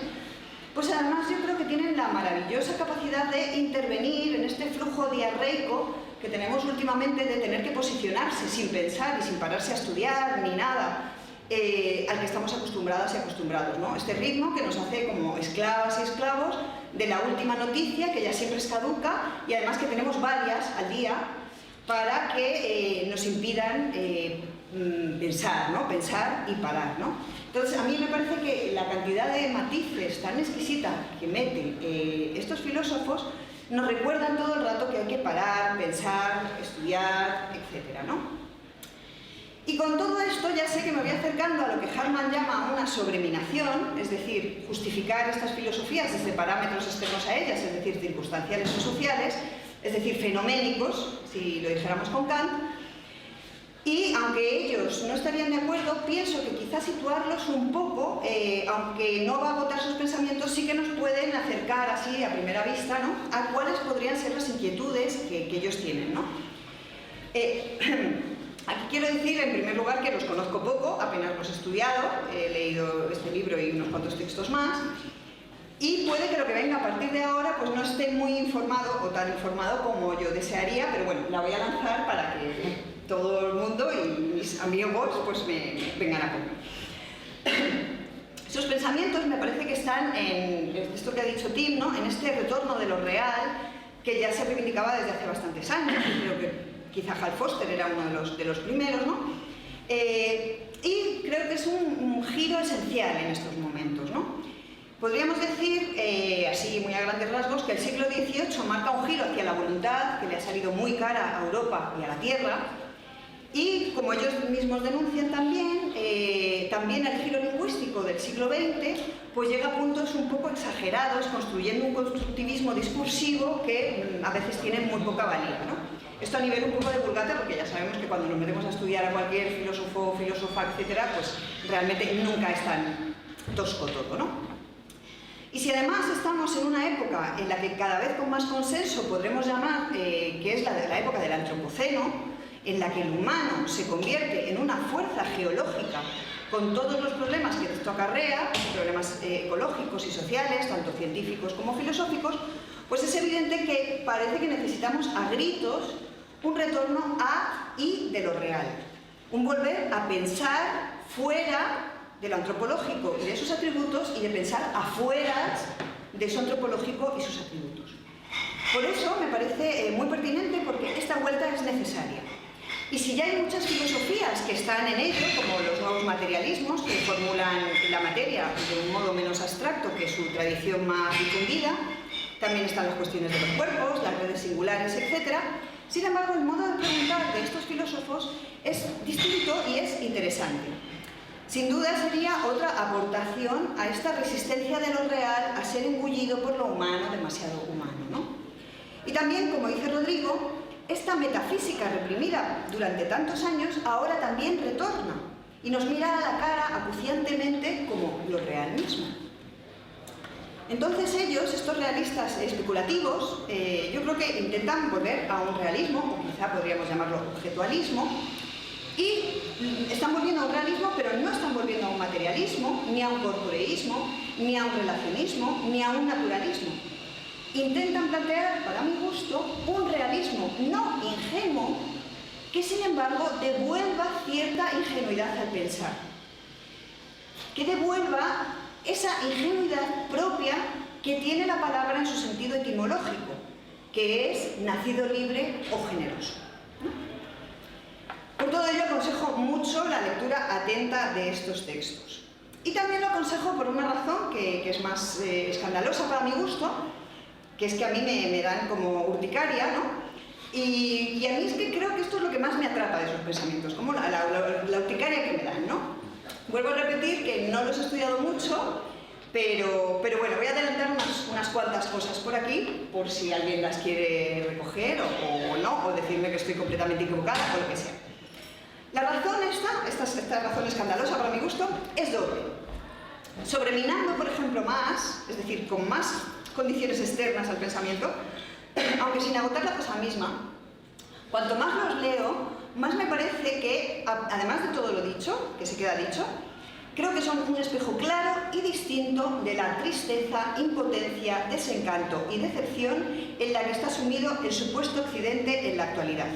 Pues además yo creo que tienen la maravillosa capacidad de intervenir en este flujo diarreico que tenemos últimamente de tener que posicionarse sin pensar y sin pararse a estudiar ni nada, al que estamos acostumbradas y acostumbrados, ¿no? Este ritmo que nos hace como esclavas y esclavos de la última noticia, que ya siempre es caduca, y además que tenemos varias al día para que nos impidan pensar, ¿no? Pensar y parar, ¿no? Entonces, a mí me parece que la cantidad de matices tan exquisita que meten estos filósofos nos recuerdan todo el rato que hay que parar, pensar, estudiar, etc., ¿no? Y con todo esto ya sé que me voy acercando a lo que Hartmann llama una sobreminación, es decir, justificar estas filosofías desde parámetros externos a ellas, es decir, circunstanciales o sociales, es decir, fenoménicos, si lo dijéramos con Kant. Y aunque ellos no estarían de acuerdo, pienso que quizás situarlos un poco, aunque no va a agotar sus pensamientos, sí que nos pueden acercar así a primera vista, ¿no? A cuáles podrían ser las inquietudes que ellos tienen, ¿no? Aquí quiero decir, en primer lugar, que los conozco poco, apenas los he estudiado, he leído este libro y unos cuantos textos más, y puede que lo que venga a partir de ahora pues no esté muy informado o tan informado como yo desearía, pero bueno, la voy a lanzar para que todo el mundo y mis amigos pues me vengan a comer. Sus pensamientos me parece que están en esto que ha dicho Tim, ¿no? En este retorno de lo real que ya se reivindicaba desde hace bastantes años. Creo que quizá Hal Foster era uno de los primeros, ¿no? Y creo que es un giro esencial en estos momentos, ¿no? Podríamos decir, así muy a grandes rasgos, que el siglo XVIII marca un giro hacia la voluntad que le ha salido muy cara a Europa y a la Tierra. Y, como ellos mismos denuncian también el giro lingüístico del siglo XX pues llega a puntos un poco exagerados, construyendo un constructivismo discursivo que a veces tiene muy poca valía, ¿no? Esto a nivel un poco de vulgata, porque ya sabemos que cuando nos metemos a estudiar a cualquier filósofo, filósofa, etcétera, pues realmente nunca es tan tosco todo, ¿no? Y si además estamos en una época en la que cada vez con más consenso podremos llamar que es la época del antropoceno, en la que el humano se convierte en una fuerza geológica con todos los problemas que esto acarrea, problemas ecológicos y sociales, tanto científicos como filosóficos, pues es evidente que parece que necesitamos a gritos un retorno a y de lo real, un volver a pensar fuera de lo antropológico y de sus atributos y de pensar afuera de eso antropológico y sus atributos. Por eso me parece muy pertinente porque esta vuelta es necesaria. Y si ya hay muchas filosofías que están en ello, como los nuevos materialismos, que formulan la materia de un modo menos abstracto que su tradición más difundida, también están las cuestiones de los cuerpos, las redes singulares, etc. Sin embargo, el modo de preguntar de estos filósofos es distinto y es interesante. Sin duda sería otra aportación a esta resistencia de lo real a ser engullido por lo humano, demasiado humano, ¿no? Y también, como dice Rodrigo, esta metafísica reprimida durante tantos años ahora también retorna y nos mira a la cara acuciantemente como lo real mismo. Entonces ellos, estos realistas especulativos, yo creo que intentan volver a un realismo, o quizá podríamos llamarlo objetualismo, y están volviendo a un realismo, pero no están volviendo a un materialismo, ni a un corporeísmo, ni a un relacionismo, ni a un naturalismo. Intentan plantear, para mi gusto, un realismo no ingenuo, que sin embargo devuelva cierta ingenuidad al pensar, que devuelva esa ingenuidad propia que tiene la palabra en su sentido etimológico, que es nacido libre o generoso. Por todo ello aconsejo mucho la lectura atenta de estos textos. Y también lo aconsejo por una razón que es más escandalosa para mi gusto, que es que a mí me dan como urticaria, ¿no? Y a mí es que creo que esto es lo que más me atrapa de esos pensamientos, como la urticaria que me dan, ¿no? Vuelvo a repetir que no los he estudiado mucho, pero bueno, voy a adelantar unas cuantas cosas por aquí, por si alguien las quiere recoger o no, o decirme que estoy completamente equivocada o lo que sea. La razón esta razón escandalosa para mi gusto, es doble. Sobreminando, por ejemplo, más, es decir, con más condiciones externas al pensamiento, aunque sin agotar la cosa misma, cuanto más los leo, más me parece que, además de todo lo dicho, que se queda dicho, creo que son un espejo claro y distinto de la tristeza, impotencia, desencanto y decepción en la que está sumido el supuesto Occidente en la actualidad.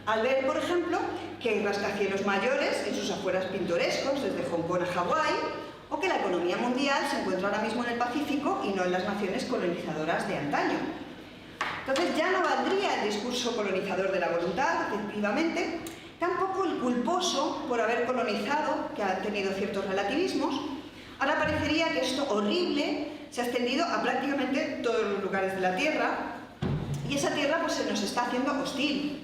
Al ver, por ejemplo, que hay rascacielos mayores en sus afueras pintorescos, desde Hong Kong a Hawái, o que la economía mundial se encuentra ahora mismo en el Pacífico y no en las naciones colonizadoras de antaño. Entonces ya no valdría el discurso colonizador de la voluntad, efectivamente, tampoco el culposo por haber colonizado, que ha tenido ciertos relativismos. Ahora parecería que esto horrible se ha extendido a prácticamente todos los lugares de la Tierra, y esa Tierra pues se nos está haciendo hostil.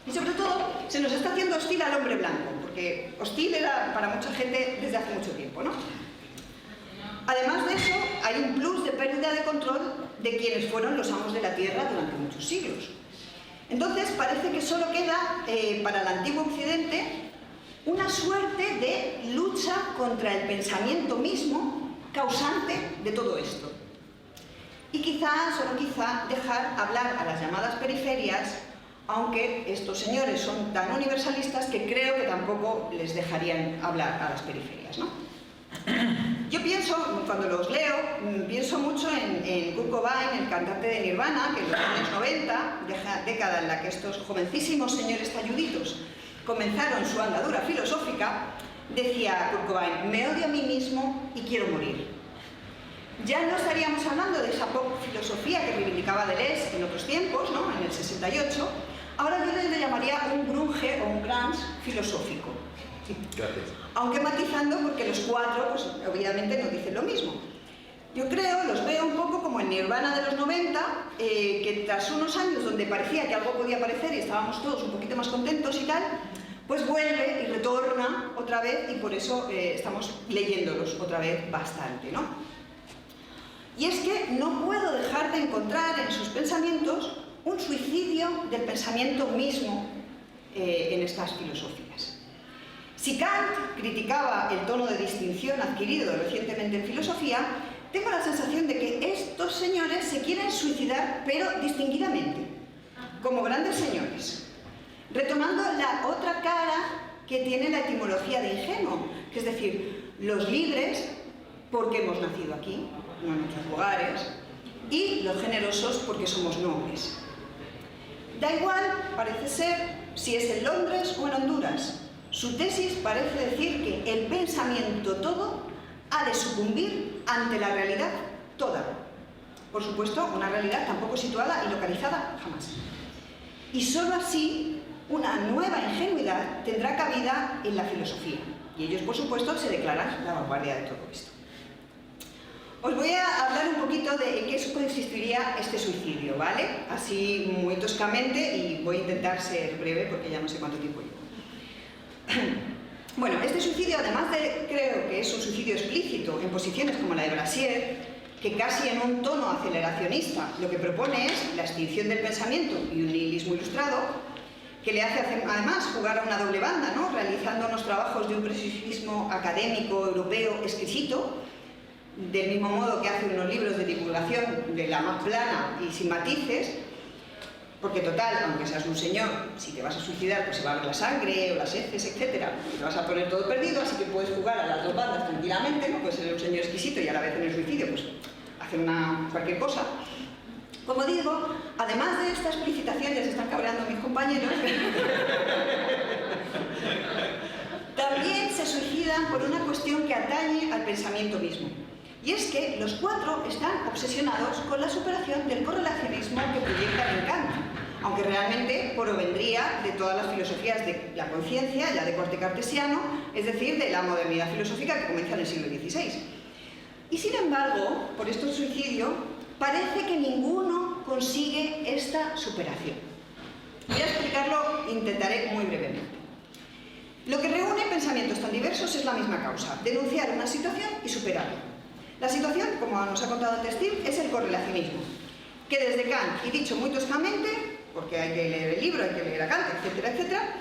Y sobre todo, se nos está haciendo hostil al hombre blanco, porque hostil era para mucha gente desde hace mucho tiempo, ¿no? Además de eso, hay un plus de pérdida de control de quienes fueron los amos de la Tierra durante muchos siglos. Entonces, parece que solo queda para el antiguo Occidente una suerte de lucha contra el pensamiento mismo causante de todo esto. Y quizá, solo quizá, dejar hablar a las llamadas periferias, aunque estos señores son tan universalistas que creo que tampoco les dejarían hablar a las periferias, ¿no? Yo pienso, cuando los leo, pienso mucho en Kurt Cobain, el cantante de Nirvana, que en los años 90, década en la que estos jovencísimos señores talluditos comenzaron su andadura filosófica, decía Kurt Cobain: me odio a mí mismo y quiero morir. Ya no estaríamos hablando de esa pop filosofía que reivindicaba Deleuze en otros tiempos, ¿no? En el 68, ahora yo le llamaría un grunge o un grunge filosófico. Gracias. Aunque matizando, porque los cuatro, pues obviamente no dicen lo mismo. Yo creo, los veo un poco como el Nirvana de los 90, que tras unos años donde parecía que algo podía aparecer y estábamos todos un poquito más contentos y tal, pues vuelve y retorna otra vez, y por eso estamos leyéndolos otra vez bastante, ¿no? Y es que no puedo dejar de encontrar en sus pensamientos un suicidio del pensamiento mismo en estas filosofías. Si Kant criticaba el tono de distinción adquirido recientemente en filosofía, tengo la sensación de que estos señores se quieren suicidar, pero distinguidamente, como grandes señores, retomando la otra cara que tiene la etimología de ingenuo, que es decir, los libres porque hemos nacido aquí, no en otros lugares, y los generosos porque somos nobles. Da igual, parece ser, si es en Londres o en Honduras. Su tesis parece decir que el pensamiento todo ha de sucumbir ante la realidad toda. Por supuesto, una realidad tampoco situada y localizada jamás. Y solo así una nueva ingenuidad tendrá cabida en la filosofía. Y ellos, por supuesto, se declaran la vanguardia de todo esto. Os voy a hablar un poquito de en qué consistiría este suicidio, ¿vale? Así muy toscamente, y voy a intentar ser breve porque ya no sé cuánto tiempo llevo. Bueno, este suicidio, además de, creo que es un suicidio explícito en posiciones como la de Brasier, que casi en un tono aceleracionista lo que propone es la extinción del pensamiento y un nihilismo ilustrado, que le hace además jugar a una doble banda, ¿no? Realizando unos trabajos de un preciosismo académico europeo exquisito, del mismo modo que hace unos libros de divulgación de la más plana y sin matices, porque total, aunque seas un señor, si te vas a suicidar, pues se va a ver la sangre o las heces, etcétera, y te vas a poner todo perdido, así que puedes jugar a las dos bandas tranquilamente, ¿no? Puedes ser un señor exquisito y a la vez en el suicidio, pues hacer cualquier cosa. Como digo, además de esta explicitación, ya se están cabreando mis compañeros, también se suicidan por una cuestión que atañe al pensamiento mismo. Y es que los cuatro están obsesionados con la superación del correlacionismo que proyectan en Kant, aunque realmente provendría de todas las filosofías de la conciencia, ya de corte cartesiano, es decir, de la modernidad filosófica que comienza en el siglo XVI. Y sin embargo, por este suicidio, parece que ninguno consigue esta superación. Voy a explicarlo, intentaré muy brevemente. Lo que reúne pensamientos tan diversos es la misma causa, denunciar una situación y superarla. La situación, como nos ha contado Testil, es el correlacionismo, que desde Kant, y dicho muy toscamente, porque hay que leer el libro, hay que leer a Kant, etcétera, etcétera,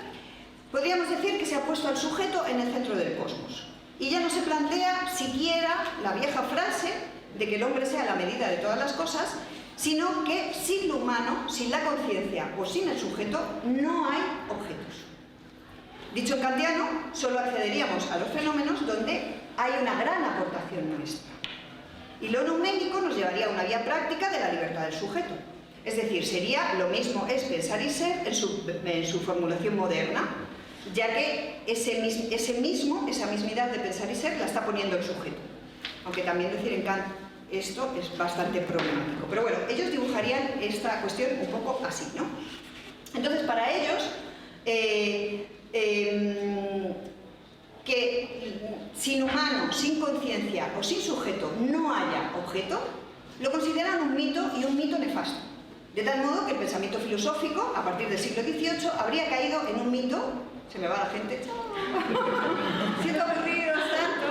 podríamos decir que se ha puesto al sujeto en el centro del cosmos. Y ya no se plantea siquiera la vieja frase de que el hombre sea la medida de todas las cosas, sino que sin lo humano, sin la conciencia o sin el sujeto, no hay objetos. Dicho en kantiano, solo accederíamos a los fenómenos donde hay una gran aportación nuestra. Y lo numénico nos llevaría a una vía práctica de la libertad del sujeto. Es decir, sería lo mismo es pensar y ser en su formulación moderna, ya que esa mismidad de pensar y ser la está poniendo el sujeto. Aunque también decir en Kant esto es bastante problemático. Pero bueno, ellos dibujarían esta cuestión un poco así, ¿no? Entonces, para ellos, que sin humano, sin conciencia o sin sujeto no haya objeto, lo consideran un mito y un mito nefasto. De tal modo que el pensamiento filosófico, a partir del siglo XVIII, habría caído en un mito. Se me va la gente. Siento aburridos tanto.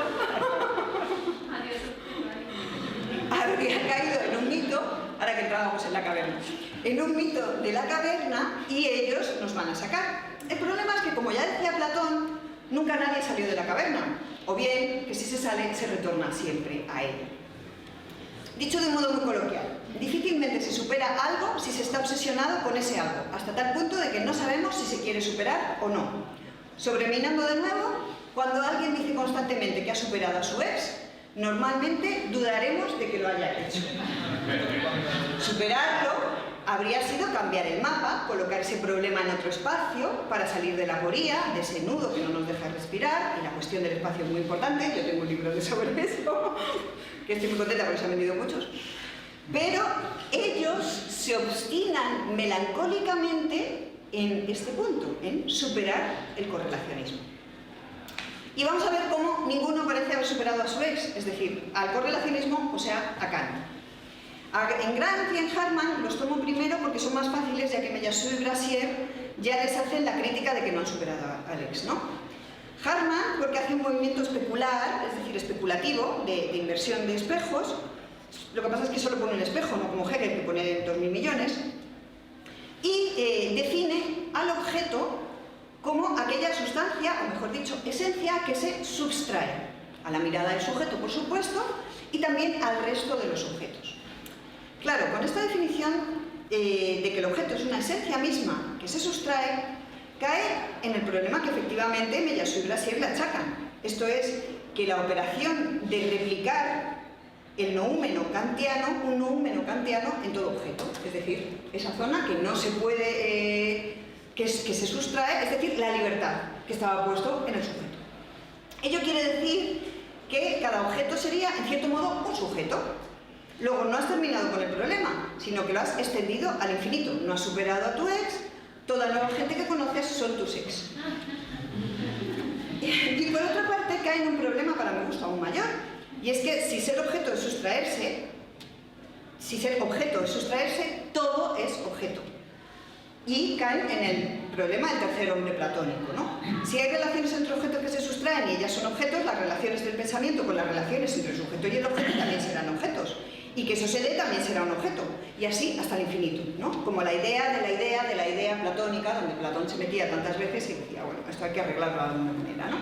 Habría caído en un mito, ahora que entrábamos en la caverna, en un mito de la caverna y ellos nos van a sacar. El problema es que, como ya decía Platón, nunca nadie salió de la caverna, o bien que si se sale, se retorna siempre a ella. Dicho de un modo muy coloquial, difícilmente se supera algo si se está obsesionado con ese algo, hasta tal punto de que no sabemos si se quiere superar o no. Sobreminando de nuevo, cuando alguien dice constantemente que ha superado a su ex, normalmente dudaremos de que lo haya hecho. Superarlo habría sido cambiar el mapa, colocar ese problema en otro espacio para salir de la aporía, de ese nudo que no nos deja respirar, y la cuestión del espacio es muy importante, yo tengo un libro sobre eso, que estoy muy contenta porque se han vendido muchos, pero ellos se obstinan melancólicamente en este punto, en superar el correlacionismo. Y vamos a ver cómo ninguno parece haber superado a su ex, es decir, al correlacionismo, o sea, a Kant. En Grant y en Harman los tomo primero porque son más fáciles, ya que Meillassoux y Brassier ya les hacen la crítica de que no han superado al ex, ¿no? Harman porque hace un movimiento especular, es decir, especulativo, de inversión de espejos. Lo que pasa es que solo pone un espejo, no como Hegel, que pone 2.000 millones. Y define al objeto como aquella sustancia, o mejor dicho, esencia que se subtrae a la mirada del sujeto, por supuesto, y también al resto de los objetos. Claro, con esta definición de que el objeto es una esencia misma que se sustrae, cae en el problema que efectivamente Meillassoux y Brassier le achacan. Esto es, que la operación de replicar el noúmeno kantiano, un noúmeno kantiano en todo objeto. Es decir, esa zona que no se puede, que se sustrae, es decir, la libertad que estaba puesto en el sujeto. Ello quiere decir que cada objeto sería, en cierto modo, un sujeto. Luego, no has terminado con el problema, sino que lo has extendido al infinito. No has superado a tu ex, toda nueva gente que conoces son tus ex. Y por otra parte, cae en un problema para mi gusto aún mayor, y es que si ser objeto es sustraerse, todo es objeto. Y caen en el problema del tercer hombre platónico, ¿no? Si hay relaciones entre objetos que se sustraen y ellas son objetos, las relaciones del pensamiento con las relaciones entre el sujeto y el objeto también serán objetos. Y que eso se dé también será un objeto. Y así hasta el infinito, ¿no? Como la idea de la idea de la idea platónica, donde Platón se metía tantas veces y decía, bueno, esto hay que arreglarlo de alguna manera, ¿no?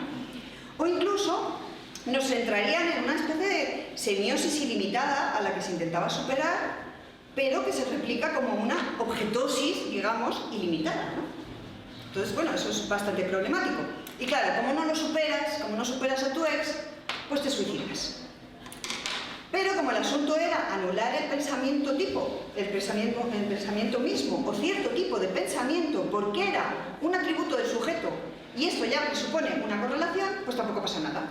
O incluso nos entrarían en una especie de semiosis ilimitada a la que se intentaba superar, pero que se replica como una objetosis, digamos, ilimitada, ¿no? Entonces, bueno, eso es bastante problemático. Y claro, como no lo superas, como no superas a tu ex, pues te suicidas. Pero como el asunto era anular el pensamiento tipo, el pensamiento mismo, o cierto tipo de pensamiento, porque era un atributo del sujeto, y esto ya presupone una correlación, pues tampoco pasa nada.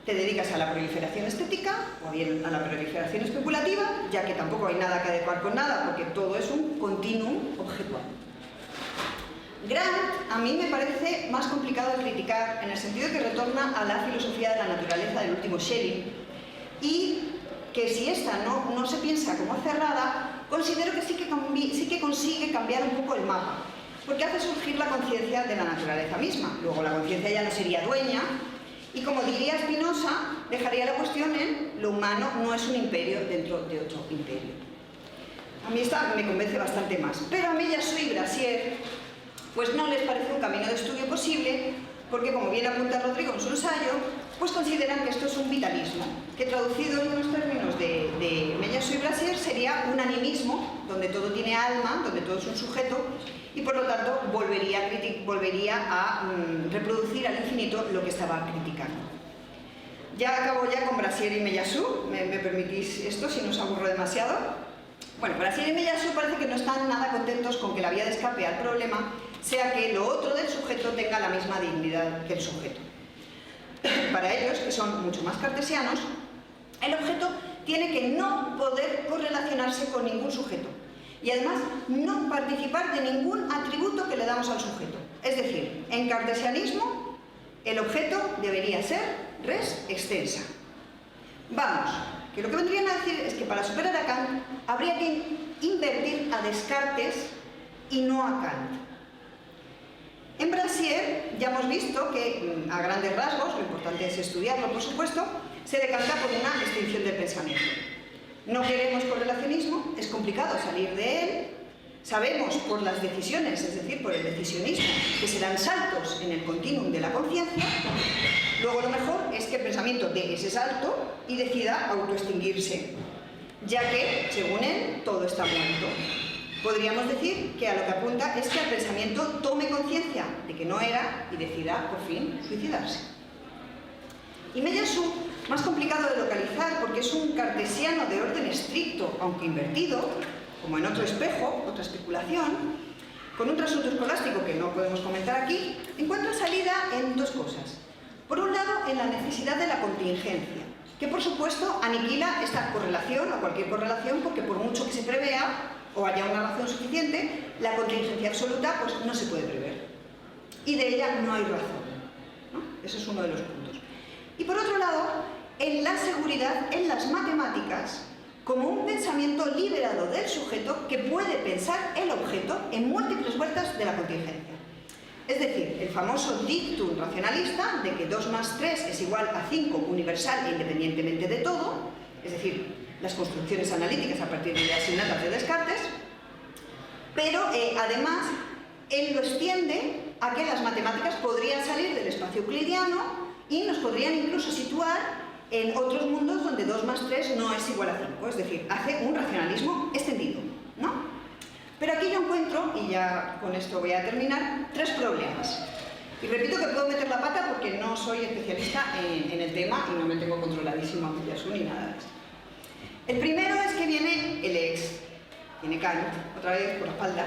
Te dedicas a la proliferación estética, o bien a la proliferación especulativa, ya que tampoco hay nada que adecuar con nada, porque todo es un continuum objetual. Grant a mí me parece más complicado de criticar, en el sentido que retorna a la filosofía de la naturaleza del último Schelling, y que si esta no se piensa como cerrada, considero que sí que consigue cambiar un poco el mapa, porque hace surgir la conciencia de la naturaleza misma. Luego la conciencia ya no sería dueña, y como diría Spinoza, dejaría la cuestión en lo humano no es un imperio dentro de otro imperio. A mí esta me convence bastante más, pero a Meillassoux y Brassier pues no les parece un camino de estudio posible, porque como bien apunta Rodrigo en su ensayo, pues consideran que esto es un vitalismo, que traducido en los términos de Meillassoux y Brassier sería un animismo, donde todo tiene alma, donde todo es un sujeto, y por lo tanto volvería a reproducir al infinito lo que estaba criticando. Ya acabo ya con Brassier y Meillassoux, ¿me permitís esto si no os aburro demasiado? Bueno, Brassier y Meillassoux parece que no están nada contentos con que la vía de escape al problema sea que lo otro del sujeto tenga la misma dignidad que el sujeto. Para ellos, que son mucho más cartesianos, el objeto tiene que no poder correlacionarse con ningún sujeto y además no participar de ningún atributo que le damos al sujeto. Es decir, en cartesianismo, el objeto debería ser res extensa. Vamos, que lo que vendrían a decir es que para superar a Kant habría que invertir a Descartes y no a Kant. En Brassier ya hemos visto que, a grandes rasgos, lo importante es estudiarlo, por supuesto, se decanta por una extinción del pensamiento. No queremos correlacionismo, es complicado salir de él, sabemos por las decisiones, es decir, por el decisionismo, que se dan saltos en el continuum de la conciencia. Luego lo mejor es que el pensamiento dé ese salto y decida autoextinguirse, ya que, según él, todo está muerto. Podríamos decir que a lo que apunta es que el pensamiento tome conciencia de que no era y decida, por fin, suicidarse. Y Meillassoux, más complicado de localizar porque es un cartesiano de orden estricto, aunque invertido, como en otro espejo, otra especulación, con un trasunto escolástico que no podemos comentar aquí, encuentra salida en dos cosas. Por un lado, en la necesidad de la contingencia, que por supuesto aniquila esta correlación o cualquier correlación, porque por mucho que se prevea o haya una razón suficiente, la contingencia absoluta pues no se puede prever. Y de ella no hay razón, ¿no? Ese es uno de los puntos. Y por otro lado, en la seguridad en las matemáticas como un pensamiento liberado del sujeto que puede pensar el objeto en múltiples vueltas de la contingencia. Es decir, el famoso dictum racionalista de que 2 más 3 es igual a 5 universal e independientemente de todo, es decir, las construcciones analíticas a partir de ideas innatas de Descartes, pero además él lo extiende a que las matemáticas podrían salir del espacio euclidiano y nos podrían incluso situar en otros mundos donde 2 más 3 no es igual a 5, es decir, hace un racionalismo extendido, ¿no? Pero aquí yo encuentro, y ya con esto voy a terminar, 3 problemas. Y repito que puedo meter la pata porque no soy especialista en el tema y no me tengo controladísimo a Meillassoux ni nada de esto. El primero es que viene el ex, viene Kant, otra vez por la espalda,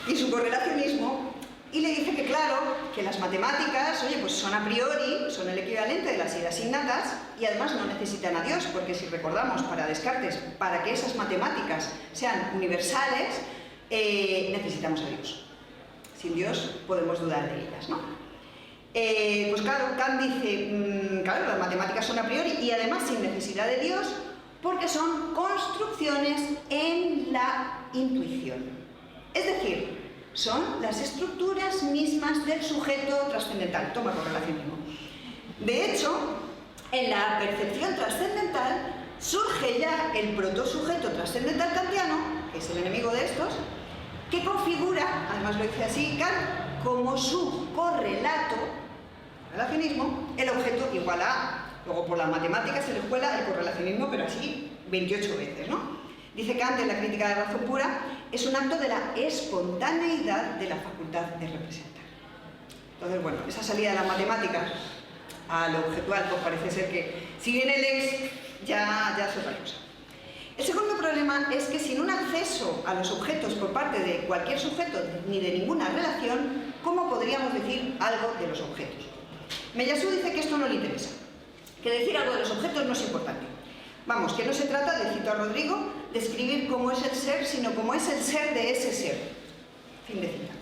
y su correlacionismo, y le dice que claro, que las matemáticas, oye, pues son a priori, son el equivalente de las ideas innatas, y además no necesitan a Dios, porque si recordamos, para Descartes, para que esas matemáticas sean universales, necesitamos a Dios. Sin Dios podemos dudar de ellas, ¿no? Pues claro, Kant dice, claro, las matemáticas son a priori, y además sin necesidad de Dios, porque son construcciones en la intuición. Es decir, son las estructuras mismas del sujeto trascendental. Toma correlacionismo. De hecho, en la percepción trascendental surge ya el protosujeto trascendental kantiano, que es el enemigo de estos, que configura, además lo dice así Kant, como su correlato, relacionismo, el objeto igual a, luego por las matemáticas se le cuela el correlacionismo, pero así 28 veces, ¿no? Dice Kant en la crítica de la razón pura, es un acto de la espontaneidad de la facultad de representar. Entonces, bueno, esa salida de las matemáticas a lo objetual, pues parece ser que, si viene el ex, ya es otra cosa. El segundo problema es que sin un acceso a los objetos por parte de cualquier sujeto ni de ninguna relación, ¿cómo podríamos decir algo de los objetos? Meillassoux dice que esto no le interesa, que decir algo de los objetos no es importante. Vamos, que no se trata, de cito a Rodrigo, de escribir cómo es el ser, sino cómo es el ser de ese ser. Fin de cita.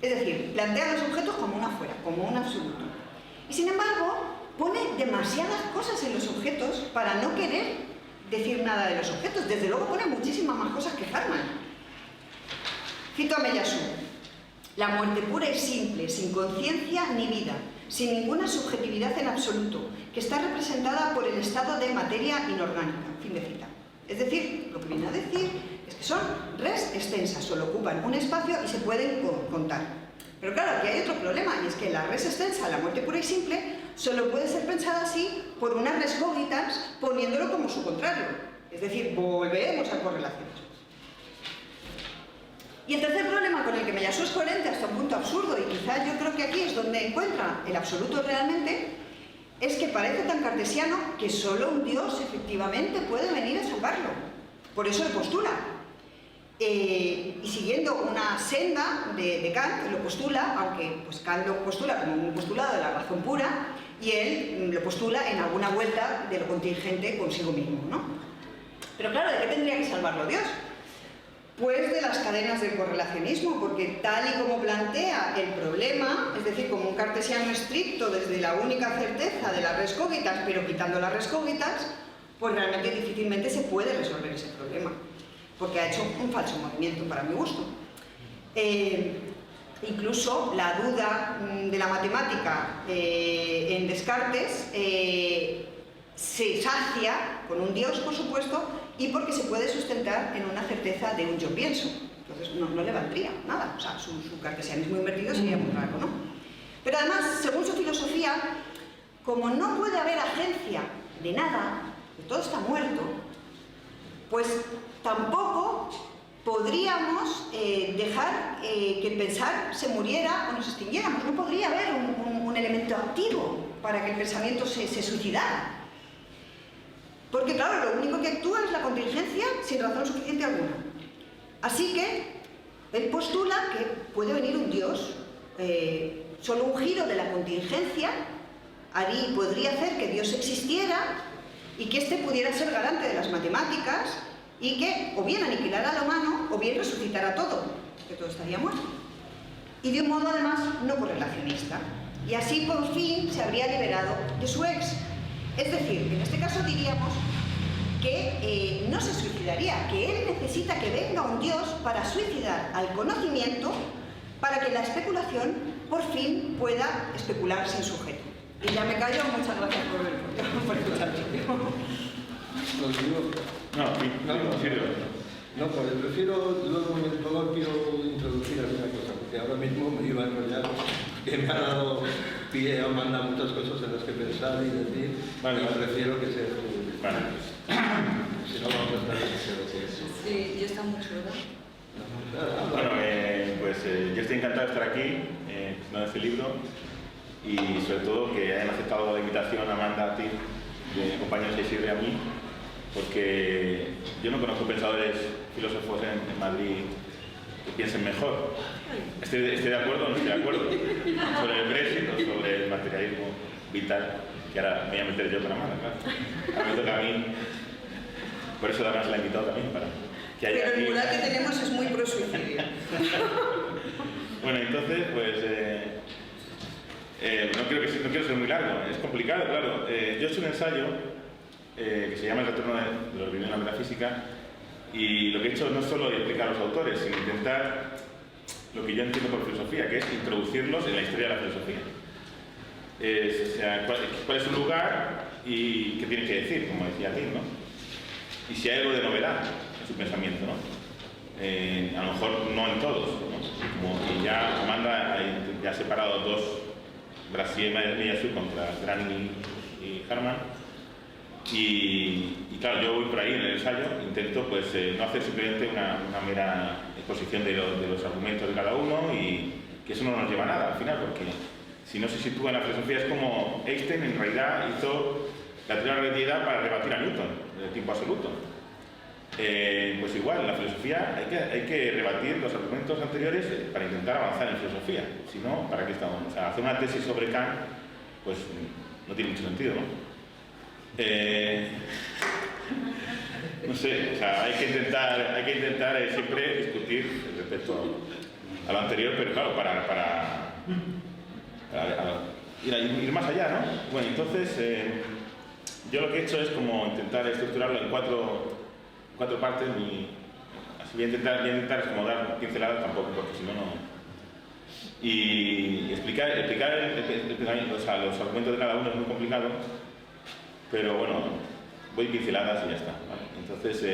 Es decir, plantea los objetos como un afuera, como un absoluto. Y sin embargo, pone demasiadas cosas en los objetos para no querer decir nada de los objetos. Desde luego pone muchísimas más cosas que Hartmann. Cito a Meillassoux. La muerte pura y simple, sin conciencia ni vida, sin ninguna subjetividad en absoluto, que está representada por el estado de materia inorgánica. Fin de cita. Es decir, lo que viene a decir es que son res extensas, solo ocupan un espacio y se pueden contar. Pero claro, aquí hay otro problema, y es que la res extensa, la muerte pura y simple, solo puede ser pensada así por unas res cogitans poniéndolo como su contrario. Es decir, volvemos a correlaciones. Y el tercer problema con el que Meillassoux es coherente hasta un punto absurdo, y quizá yo creo que aquí es donde encuentra el absoluto realmente, es que parece tan cartesiano que solo un Dios efectivamente puede venir a salvarlo. Por eso lo postula. Y siguiendo una senda de Kant, lo postula, aunque pues Kant lo postula como un postulado de la razón pura, y él lo postula en alguna vuelta de lo contingente consigo mismo, ¿no? Pero claro, ¿de qué tendría que salvarlo Dios? Pues de las cadenas del correlacionismo, porque tal y como plantea el problema, es decir, como un cartesiano estricto desde la única certeza de las res cogitas, pero quitando las res cogitas, pues realmente difícilmente se puede resolver ese problema, porque ha hecho un falso movimiento para mi gusto. Incluso la duda de la matemática en Descartes se sacia con un Dios, por supuesto, y porque se puede sustentar en una certeza de un yo pienso. Entonces no le valdría nada, o sea, su cartesianismo invertido sería muy raro, ¿no? Pero además, según su filosofía, como no puede haber agencia de nada, que todo está muerto, pues tampoco podríamos dejar que el pensar se muriera o nos extinguiéramos. No podría haber un elemento activo para que el pensamiento se suicidara. Porque claro, lo único que actúa es la contingencia sin razón suficiente alguna. Así que él postula que puede venir un Dios, solo un giro de la contingencia podría hacer que Dios existiera y que éste pudiera ser garante de las matemáticas y que o bien aniquilara a la humano o bien resucitara todo, que todo estaría muerto. Y de un modo además no correlacionista. Y así por fin se habría liberado de su ex. Es decir, en este caso diríamos que no se suicidaría, que él necesita que venga un Dios para suicidar al conocimiento para que la especulación por fin pueda especular sin sujeto. Y ya me callo, muchas gracias por escucharme. No, pues prefiero, luego en todo quiero introducir alguna cosa, porque ahora mismo me iba a enrollar, que me ha dado pie a mandar muchas cosas en las que pensar y decir, y prefiero que sea tú. Vale. Si no, vamos a estar demasiado tiempo. Sí, yo está mucho, ¿verdad? Bueno, pues yo estoy encantado de estar aquí, presentando este libro, y sobre todo que hayan aceptado la invitación a Amanda, a ti, de compañeros de Isidre, a mí, porque yo no conozco pensadores, filósofos en Madrid que piensen mejor. ¿Estoy de acuerdo o no estoy de acuerdo? Sobre el Brexit o sobre el materialismo vital, que ahora me voy a meter yo con Amanda, claro. Ahora me toca a mí. Por eso además la he invitado también, para que haya. Pero el mural que tenemos es muy pro suicidio. Bueno, entonces, pues no quiero ser muy largo, es complicado, claro. Yo he hecho un ensayo que se llama El retorno de los vivientes de la metafísica, y lo que he hecho no es solo explicar a los autores, sino intentar lo que yo entiendo por filosofía, que es introducirlos en la historia de la filosofía. O sea, cuál es su lugar y qué tiene que decir, como decía Tim, ¿no? y si hay algo de novedad en su pensamiento, ¿no? A lo mejor no en todos, ¿no? Como que ya Amanda ya ha separado dos, Brasil y Meyasu, contra Granny y Harman, y claro, yo voy por ahí en el ensayo, intento pues no hacer simplemente una mera exposición de los argumentos de cada uno, y que eso no nos lleva a nada al final, porque si no se sitúa en la filosofía es como Einstein en realidad hizo la teoría de la relatividad para rebatir a Newton, del tiempo absoluto. Pues igual, en la filosofía hay que rebatir los argumentos anteriores para intentar avanzar en filosofía. Si no, ¿para qué estamos? O sea, hacer una tesis sobre Kant, pues no tiene mucho sentido, ¿no? No sé, o sea, hay que intentar siempre discutir respecto a lo anterior, pero claro, para ir más allá, ¿no? Bueno, entonces, yo lo que he hecho es como intentar estructurarlo en cuatro partes, y así voy a intentar es como dar pinceladas tampoco, porque si no, no. Y explicar o sea, los argumentos de cada uno es muy complicado, pero bueno, voy pinceladas y ya está, ¿vale? Entonces,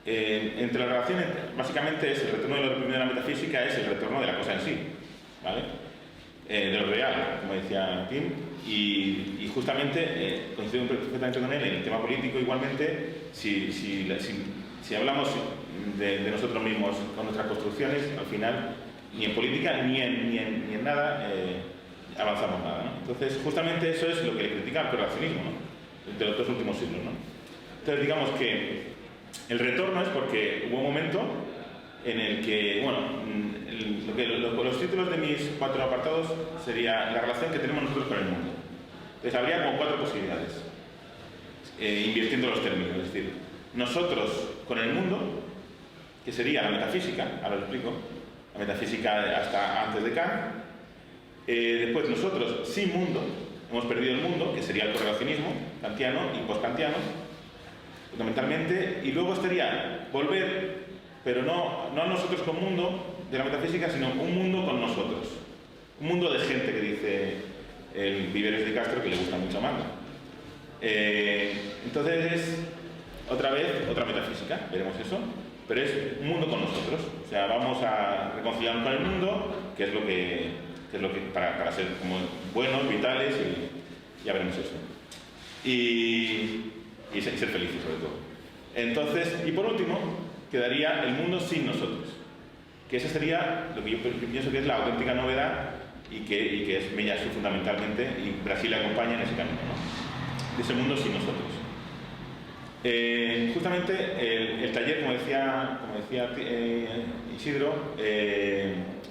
entre las relaciones, básicamente es el retorno de lo reprimido de la metafísica, es el retorno de la cosa en sí, ¿vale? De lo real, como decía Tim, y justamente coincido perfectamente con él en el tema político. Igualmente, si hablamos de nosotros mismos con nuestras construcciones, al final ni en política ni en nada avanzamos nada, ¿no? Entonces, justamente eso es lo que le critica al correlacionismo, ¿no? De los dos últimos siglos, ¿no? Entonces, digamos que el retorno es porque hubo un momento en el que, bueno, los títulos de mis 4 apartados sería la relación que tenemos nosotros con el mundo. Entonces habría como 4 posibilidades, invirtiendo los términos, es decir, nosotros con el mundo, que sería la metafísica, ahora lo explico, la metafísica hasta antes de Kant. Después nosotros sin mundo, hemos perdido el mundo, que sería el correlacionismo kantiano y post-kantiano, fundamentalmente, y luego estaría volver, pero no nosotros con mundo de la metafísica, sino un mundo con nosotros, un mundo de gente, que dice el Viveros de Castro, que le gusta mucho a Amanda. Entonces es otra vez otra metafísica, veremos eso, pero es un mundo con nosotros, o sea, vamos a reconciliarnos con el mundo, que es lo que para ser como buenos, vitales, y ya veremos eso, y ser felices sobre todo. Entonces, y por último, quedaría el mundo sin nosotros, que esa sería lo que yo pienso que es la auténtica novedad, y que es Meyasu fundamentalmente, y Brasil acompaña en ese camino, ¿no? De ese mundo sin nosotros. Justamente el taller, como decía Isidro,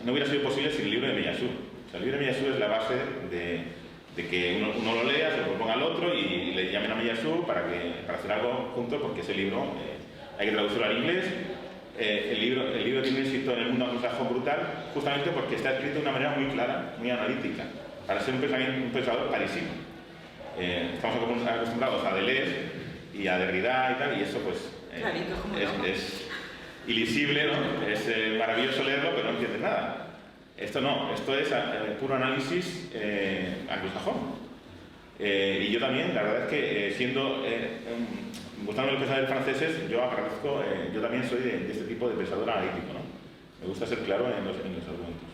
no hubiera sido posible sin el libro de Meyasu. O sea, el libro de Meyasu es la base de que uno lo lea, se lo proponga al otro y le llamen a Meyasu para hacer algo juntos, porque ese libro hay que traducirlo al inglés. El libro tiene un éxito en el mundo anglosajón brutal, justamente porque está escrito de una manera muy clara, muy analítica, para ser un pensador clarísimo. Estamos acostumbrados a Deleuze y a Derrida y tal, y eso pues es ilisible, ¿no? Es maravilloso leerlo, pero no entiendes nada. Esto no, esto es puro análisis anglosajón. Y yo también, la verdad es que gustándome los pensadores franceses, yo agradezco, yo también soy de este tipo de pensador analítico, ¿no? Me gusta ser claro en los argumentos.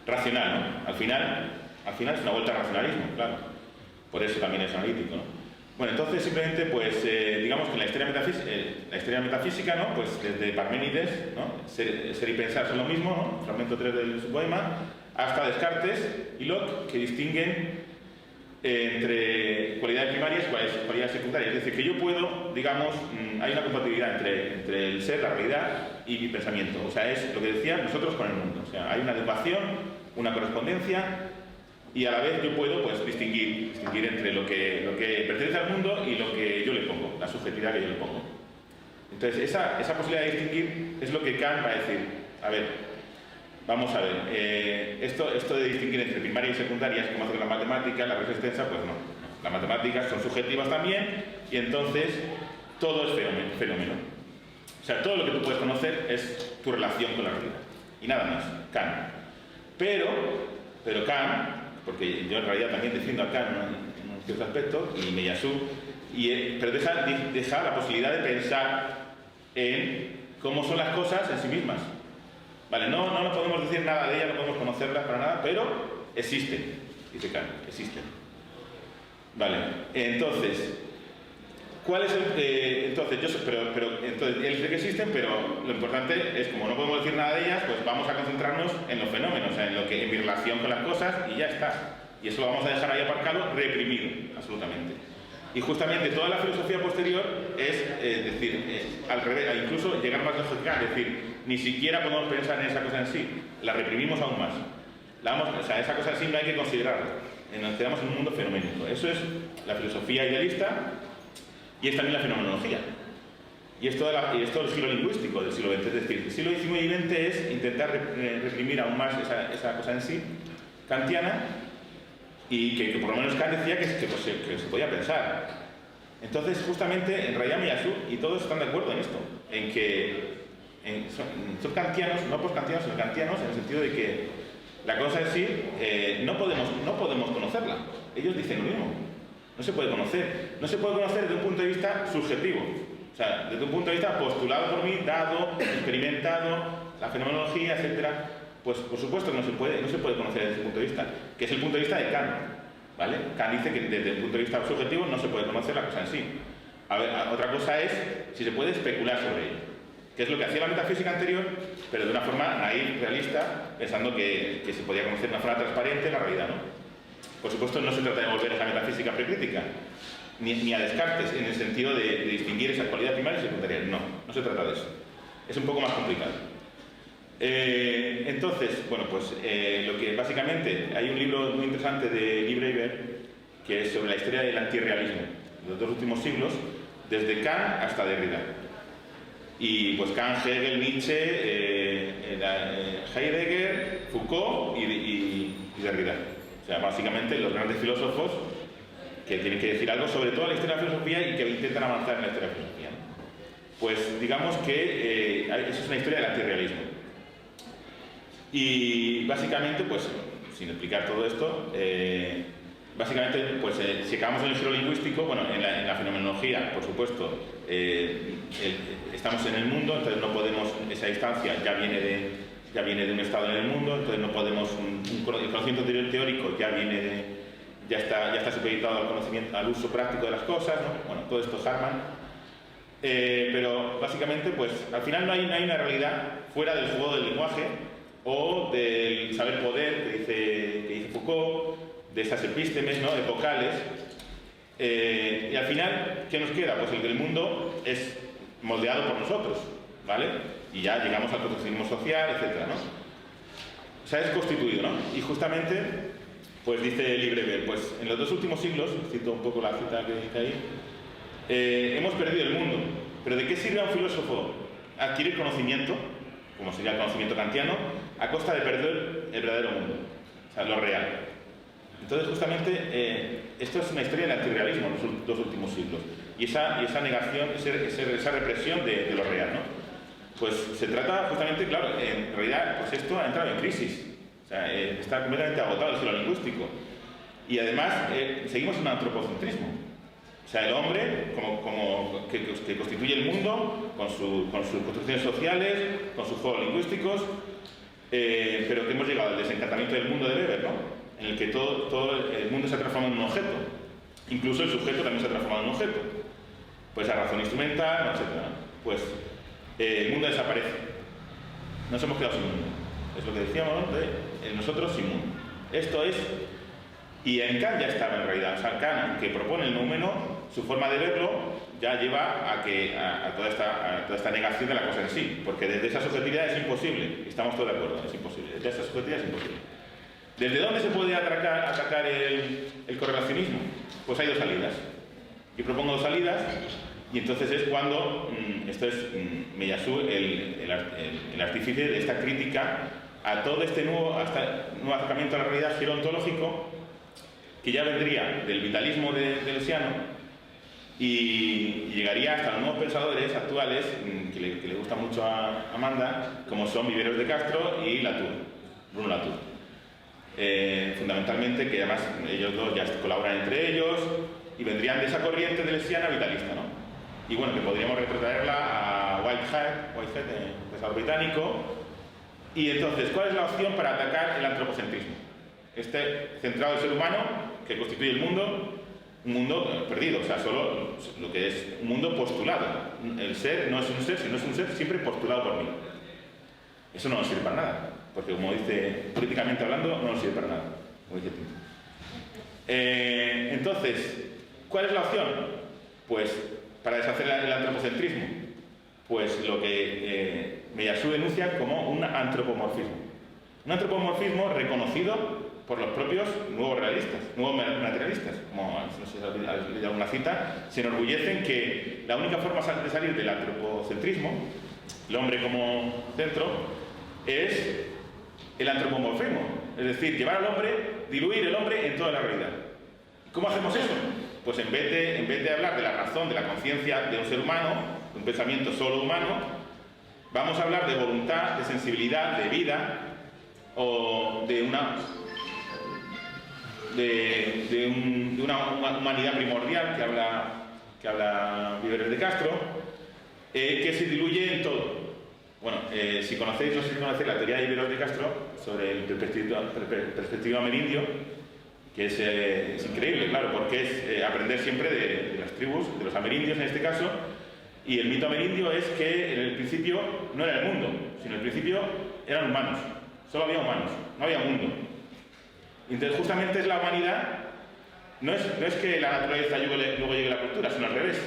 Racional, ¿no? Al final es una vuelta al racionalismo, claro. Por eso también es analítico, ¿no? Bueno, entonces simplemente, pues, digamos que la historia metafísica, ¿no? Pues desde Parménides, ¿no? Ser y pensar son lo mismo, ¿no? Fragmento 3 del Subpoema, hasta Descartes y Locke, que distinguen entre cualidades primarias y cualidades secundarias. Es decir, que yo puedo, digamos, hay una compatibilidad entre el ser, la realidad y mi pensamiento. O sea, es lo que decía nosotros con el mundo. O sea, hay una adecuación, una correspondencia, y a la vez yo puedo, pues, distinguir entre lo que pertenece al mundo y lo que yo le pongo, la subjetividad que yo le pongo. Entonces, esa posibilidad de distinguir es lo que Kant va a decir. A ver, vamos a ver, esto de distinguir entre primaria y secundaria, como hace con la matemática, la red extensa, pues no. Las matemáticas son subjetivas también, y entonces todo es fenómeno. O sea, todo lo que tú puedes conocer es tu relación con la realidad. Y nada más, Kant. Pero Kant, porque yo en realidad también defiendo a Kant en ciertos aspectos, y Meyasu, pero deja la posibilidad de pensar en cómo son las cosas en sí mismas. Vale, no podemos decir nada de ellas, no podemos conocerlas para nada, pero existen, dice Kant, existen. Vale, entonces, ¿cuál es el...? Entonces, él dice que existen, pero lo importante es, como no podemos decir nada de ellas, pues vamos a concentrarnos en los fenómenos, en mi relación con las cosas, y ya está. Y eso lo vamos a dejar ahí aparcado, reprimido, absolutamente. Y justamente toda la filosofía posterior es decir, al revés, incluso llegar más lejos que Kant, es decir, ni siquiera podemos pensar en esa cosa en sí, la reprimimos aún más. Esa cosa en sí no hay que considerarla, nos quedamos en un mundo fenoménico. Eso es la filosofía idealista y es también la fenomenología. Y esto del giro lingüístico del siglo XX, es decir, el siglo XIX y XX es intentar reprimir aún más esa cosa en sí, kantiana, y que por lo menos Kant decía que se podía pensar. Entonces, justamente, en realidad Miyasu y todos están de acuerdo en esto, en que son kantianos, no postkantianos, sino kantianos, en el sentido de que la cosa en sí no podemos conocerla. Ellos dicen lo mismo. No se puede conocer. No se puede conocer desde un punto de vista subjetivo. O sea, desde un punto de vista postulado por mí, dado, experimentado, la fenomenología, etcétera. Pues por supuesto que no se puede conocer desde ese punto de vista, que es el punto de vista de Kant, ¿vale? Kant dice que desde el punto de vista subjetivo no se puede conocer la cosa en sí. Otra cosa es si se puede especular sobre ello, que es lo que hacía la metafísica anterior, pero de una forma naif, realista, pensando que se podía conocer de una forma transparente la realidad, ¿no? Por supuesto no se trata de volver a la metafísica precrítica, ni a Descartes, en el sentido de distinguir esa cualidad primaria y secundaria, no se trata de eso. Es un poco más complicado. Entonces, bueno, pues lo que básicamente hay un libro muy interesante de Lee Breiber que es sobre la historia del antirrealismo de los 2 últimos siglos, desde Kant hasta Derrida. Y pues Kant, Hegel, Nietzsche, Heidegger, Foucault y Derrida. O sea, básicamente los grandes filósofos que tienen que decir algo sobre toda la historia de la filosofía y que intentan avanzar en la historia de la filosofía, ¿no? Pues digamos que esa es una historia del antirrealismo. Y básicamente, pues, sin explicar todo esto, básicamente, pues, si acabamos en el giro lingüístico, bueno, en la fenomenología, por supuesto, estamos en el mundo, entonces no podemos, esa instancia ya viene de un estado en el mundo, entonces no podemos, el conocimiento teórico ya está supeditado al conocimiento, al uso práctico de las cosas, ¿no? Bueno, todo esto es Hartmann. Pero básicamente, pues, al final no hay una realidad fuera del juego del lenguaje o del saber-poder que dice Foucault, de esas epístemes, ¿no?, epocales. Y al final, ¿qué nos queda? Pues el mundo es moldeado por nosotros, ¿vale? Y ya llegamos al constructivismo social, etc., ¿no? O sea, es constituido, ¿no? Y justamente, pues dice Lee Breiber, pues en los 2 últimos siglos, cito un poco la cita que dice ahí, hemos perdido el mundo. ¿Pero de qué sirve a un filósofo adquirir conocimiento, como sería el conocimiento kantiano, a costa de perder el verdadero mundo? O sea, lo real. Entonces, justamente, esto es una historia del antirrealismo en los 2 últimos siglos. Y esa negación, esa represión de lo real, ¿no? Pues se trata justamente, claro, en realidad, pues esto ha entrado en crisis. O sea, está completamente agotado el giro lingüístico. Y además, seguimos en un antropocentrismo. O sea, el hombre, que constituye el mundo, con sus construcciones sociales, con sus juegos lingüísticos, pero que hemos llegado al desencantamiento del mundo de Weber, ¿no?, en el que todo el mundo se ha transformado en un objeto. Incluso el sujeto también se ha transformado en un objeto. Pues la razón instrumental, etc., ¿no? Pues el mundo desaparece. Nos hemos quedado sin mundo. Es lo que decíamos, ¿no?, de nosotros sin mundo. Esto es... Y en Kant ya estaba en realidad. O sea, Kant, que propone el noumeno, su forma de verlo ya lleva a toda esta negación de la cosa en sí. Porque desde esa subjetividad es imposible. Estamos todos de acuerdo, es imposible. Desde esa subjetividad es imposible. ¿Desde dónde se puede atacar el correlacionismo? Pues hay 2 salidas. Yo propongo 2 salidas y entonces es cuando, esto es Miyasu, el artífice de esta crítica a todo este nuevo acercamiento a la realidad gerontológico que ya vendría del vitalismo de Deleuziano y llegaría hasta los nuevos pensadores actuales que le gusta mucho a Amanda, como son Viveros de Castro y Bruno Latour. Fundamentalmente, que además ellos 2 ya colaboran entre ellos y vendrían de esa corriente deleuziana vitalista, ¿no? Y bueno, que podríamos retrotraerla a Whitehead, pensador británico. Y entonces, ¿cuál es la opción para atacar el antropocentrismo? Centrado en el ser humano, que constituye el mundo, un mundo perdido, o sea, solo lo que es un mundo postulado. El ser no es un ser, si no es un ser, siempre postulado por mí. Eso no nos sirve para nada, porque como dice, políticamente hablando, no nos sirve para nada, como dice Pinto. Entonces, ¿cuál es la opción? Pues, para deshacer el antropocentrismo, pues lo que Meillassoux denuncia como un antropomorfismo. Un antropomorfismo reconocido por los propios nuevos realistas, nuevos materialistas, como no sé si habéis leído alguna cita, se enorgullecen que la única forma de salir del antropocentrismo, el hombre como centro, es el antropomorfismo, es decir, llevar al hombre, diluir el hombre en toda la realidad. ¿Cómo hacemos eso? Pues en vez de hablar de la razón, de la conciencia de un ser humano, de un pensamiento solo humano, vamos a hablar de voluntad, de sensibilidad, de vida, o de una humanidad primordial que habla Viveros de Castro, que se diluye en todo. Bueno, si conocéis, no sé si conocéis la teoría de Viveros de Castro sobre el perspectivo amerindio, que es increíble, claro, porque es aprender siempre de las tribus, de los amerindios en este caso, y el mito amerindio es que en el principio no era el mundo, sino en el principio eran humanos, solo había humanos, no había mundo. Entonces justamente es la humanidad, no es que la naturaleza luego llegue la cultura, sino al revés.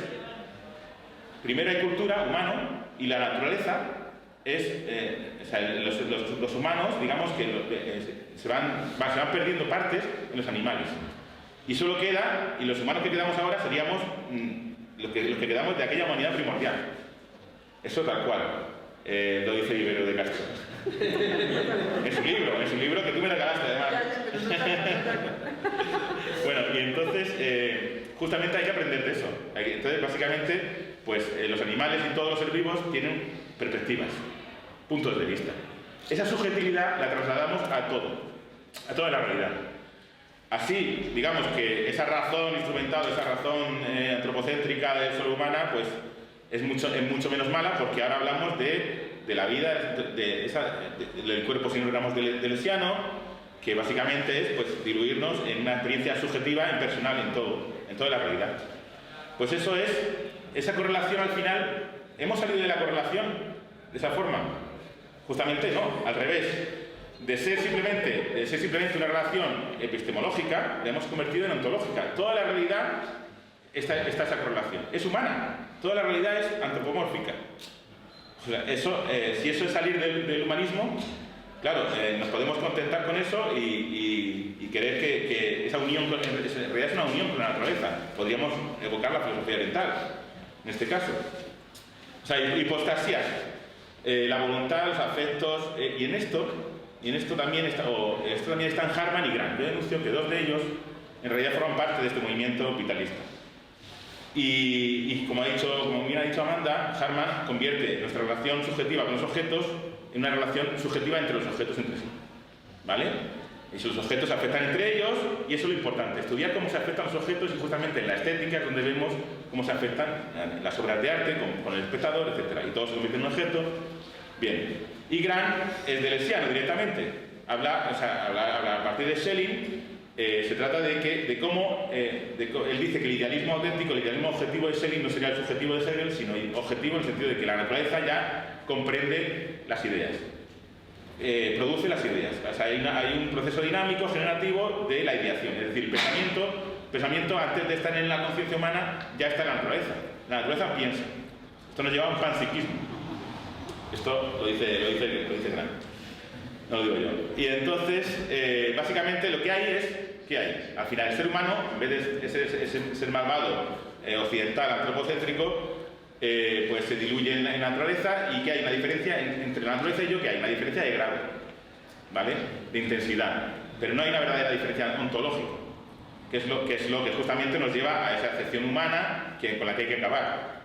Primero hay cultura, humano, y la naturaleza es, o sea, los humanos, digamos que se van perdiendo partes en los animales. Y solo queda, y los humanos que quedamos ahora seríamos los que quedamos de aquella humanidad primordial. Eso tal cual, lo dice Viveros de Castro. Es un libro que tú me regalaste además. Bueno, y entonces, justamente hay que aprender de eso. Entonces, básicamente, pues los animales y todos los seres vivos tienen perspectivas, puntos de vista. Esa subjetividad la trasladamos a todo, a toda la realidad. Así, digamos que esa razón instrumental, esa razón antropocéntrica de ser humana, pues es mucho menos mala, porque ahora hablamos de la vida, del cuerpo sin órganos deleuziano, que básicamente es pues diluirnos en una experiencia subjetiva, impersonal, en toda la realidad. Pues eso es, esa correlación al final, ¿hemos salido de la correlación de esa forma? Justamente no, al revés. De ser simplemente una relación epistemológica, la hemos convertido en ontológica. Toda la realidad está esa correlación. Es humana, toda la realidad es antropomórfica. O sea, si eso es salir del humanismo, claro, nos podemos contentar con eso y querer que esa unión, en realidad es una unión con la naturaleza. Podríamos evocar la filosofía oriental, en este caso. O sea, hipostasías, la voluntad, los afectos, y en esto también está en Harman y Grant. Yo denuncio que dos de ellos en realidad forman parte de este movimiento vitalista. Y como bien ha dicho Amanda, Harman convierte nuestra relación subjetiva con los objetos en una relación subjetiva entre los objetos entre sí. ¿Vale? Y si los objetos se afectan entre ellos, y eso es lo importante, estudiar cómo se afectan los objetos, y justamente en la estética es donde vemos cómo se afectan las obras de arte con el espectador, etc. Y todo se convierte en un objeto. Bien. Y Grant es deleuziano directamente. Habla a partir de Schelling, se trata de cómo él dice que el idealismo auténtico, el idealismo objetivo de Schelling no sería el subjetivo de Hegel, sino objetivo en el sentido de que la naturaleza ya comprende las ideas, produce las ideas. O sea, hay un proceso dinámico, generativo de la ideación, es decir, el pensamiento antes de estar en la conciencia humana ya está en la naturaleza. La naturaleza piensa. Esto nos lleva a un panpsiquismo. Esto lo dice Grant, no lo digo yo. Y entonces, básicamente lo que hay es, ¿qué hay? Al final el ser humano, en vez de ese ser malvado, occidental, antropocéntrico, pues se diluye en la naturaleza. ¿Y qué hay? Una diferencia entre la naturaleza y yo, ¿qué hay? Una diferencia de grado, ¿vale? De intensidad. Pero no hay una verdadera diferencia ontológica, que es lo que justamente nos lleva a esa acepción humana con la que hay que acabar.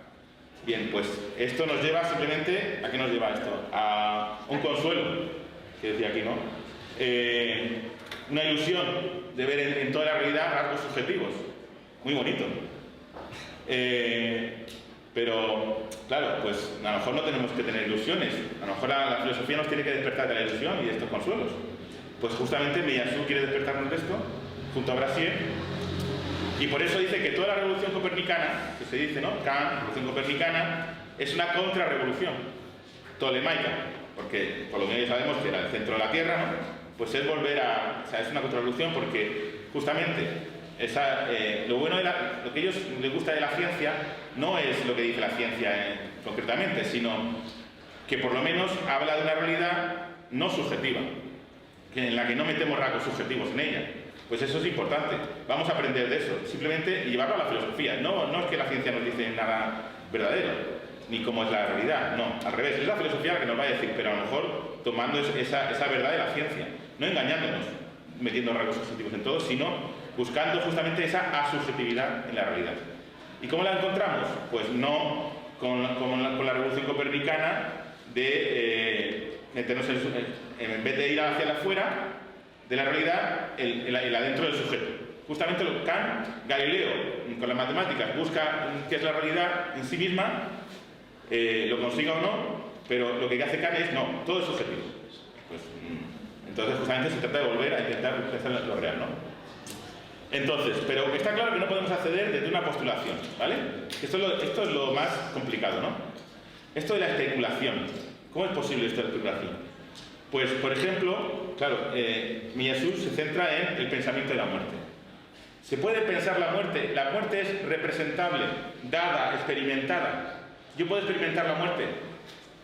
Bien, pues esto nos lleva simplemente, ¿a qué nos lleva esto? A un consuelo, que decía aquí, ¿no? Una ilusión de ver en toda la realidad rasgos subjetivos. muy bonito. Pero, claro, pues a lo mejor no tenemos que tener ilusiones. A lo mejor la filosofía nos tiene que despertar de la ilusión y de estos consuelos. Pues justamente Miyasu quiere despertarnos de esto, junto a Brasier, y por eso dice que toda la revolución copernicana, que se dice, ¿no? Kant, revolución copernicana, es una contrarrevolución tolemaica, porque por lo menos ya sabemos que era el centro de la Tierra, ¿no? Pues es volver a... O sea, es una contrarrevolución porque justamente lo que a ellos les gusta de la ciencia no es lo que dice la ciencia concretamente, sino que por lo menos habla de una realidad no subjetiva, en la que no metemos rasgos subjetivos en ella. Pues eso es importante. Vamos a aprender de eso, simplemente llevarlo a la filosofía. No es que la ciencia nos dice nada verdadero, ni cómo es la realidad, no, al revés, es la filosofía la que nos va a decir, pero a lo mejor tomando esa verdad de la ciencia, no engañándonos, metiendo rasgos subjetivos en todo, sino buscando justamente esa asubjetividad en la realidad. ¿Y cómo la encontramos? Pues no con la revolución copernicana de meternos en vez de ir hacia afuera de la realidad, el adentro del sujeto. Justamente lo que Kant, Galileo, con las matemáticas, busca qué es la realidad en sí misma, lo consiga o no, pero lo que hace Kant es, no, todo es subjetivo. Pues, entonces justamente se trata de volver a intentar pensar lo real, ¿no? Entonces, pero está claro que no podemos acceder desde una postulación, ¿vale? Esto es lo más complicado, ¿no? Esto de la especulación. ¿Cómo es posible esto de la especulación? Pues, por ejemplo, claro, Miyasu se centra en el pensamiento de la muerte. ¿Se puede pensar la muerte? La muerte es representable, dada, experimentada. ¿Yo puedo experimentar la muerte?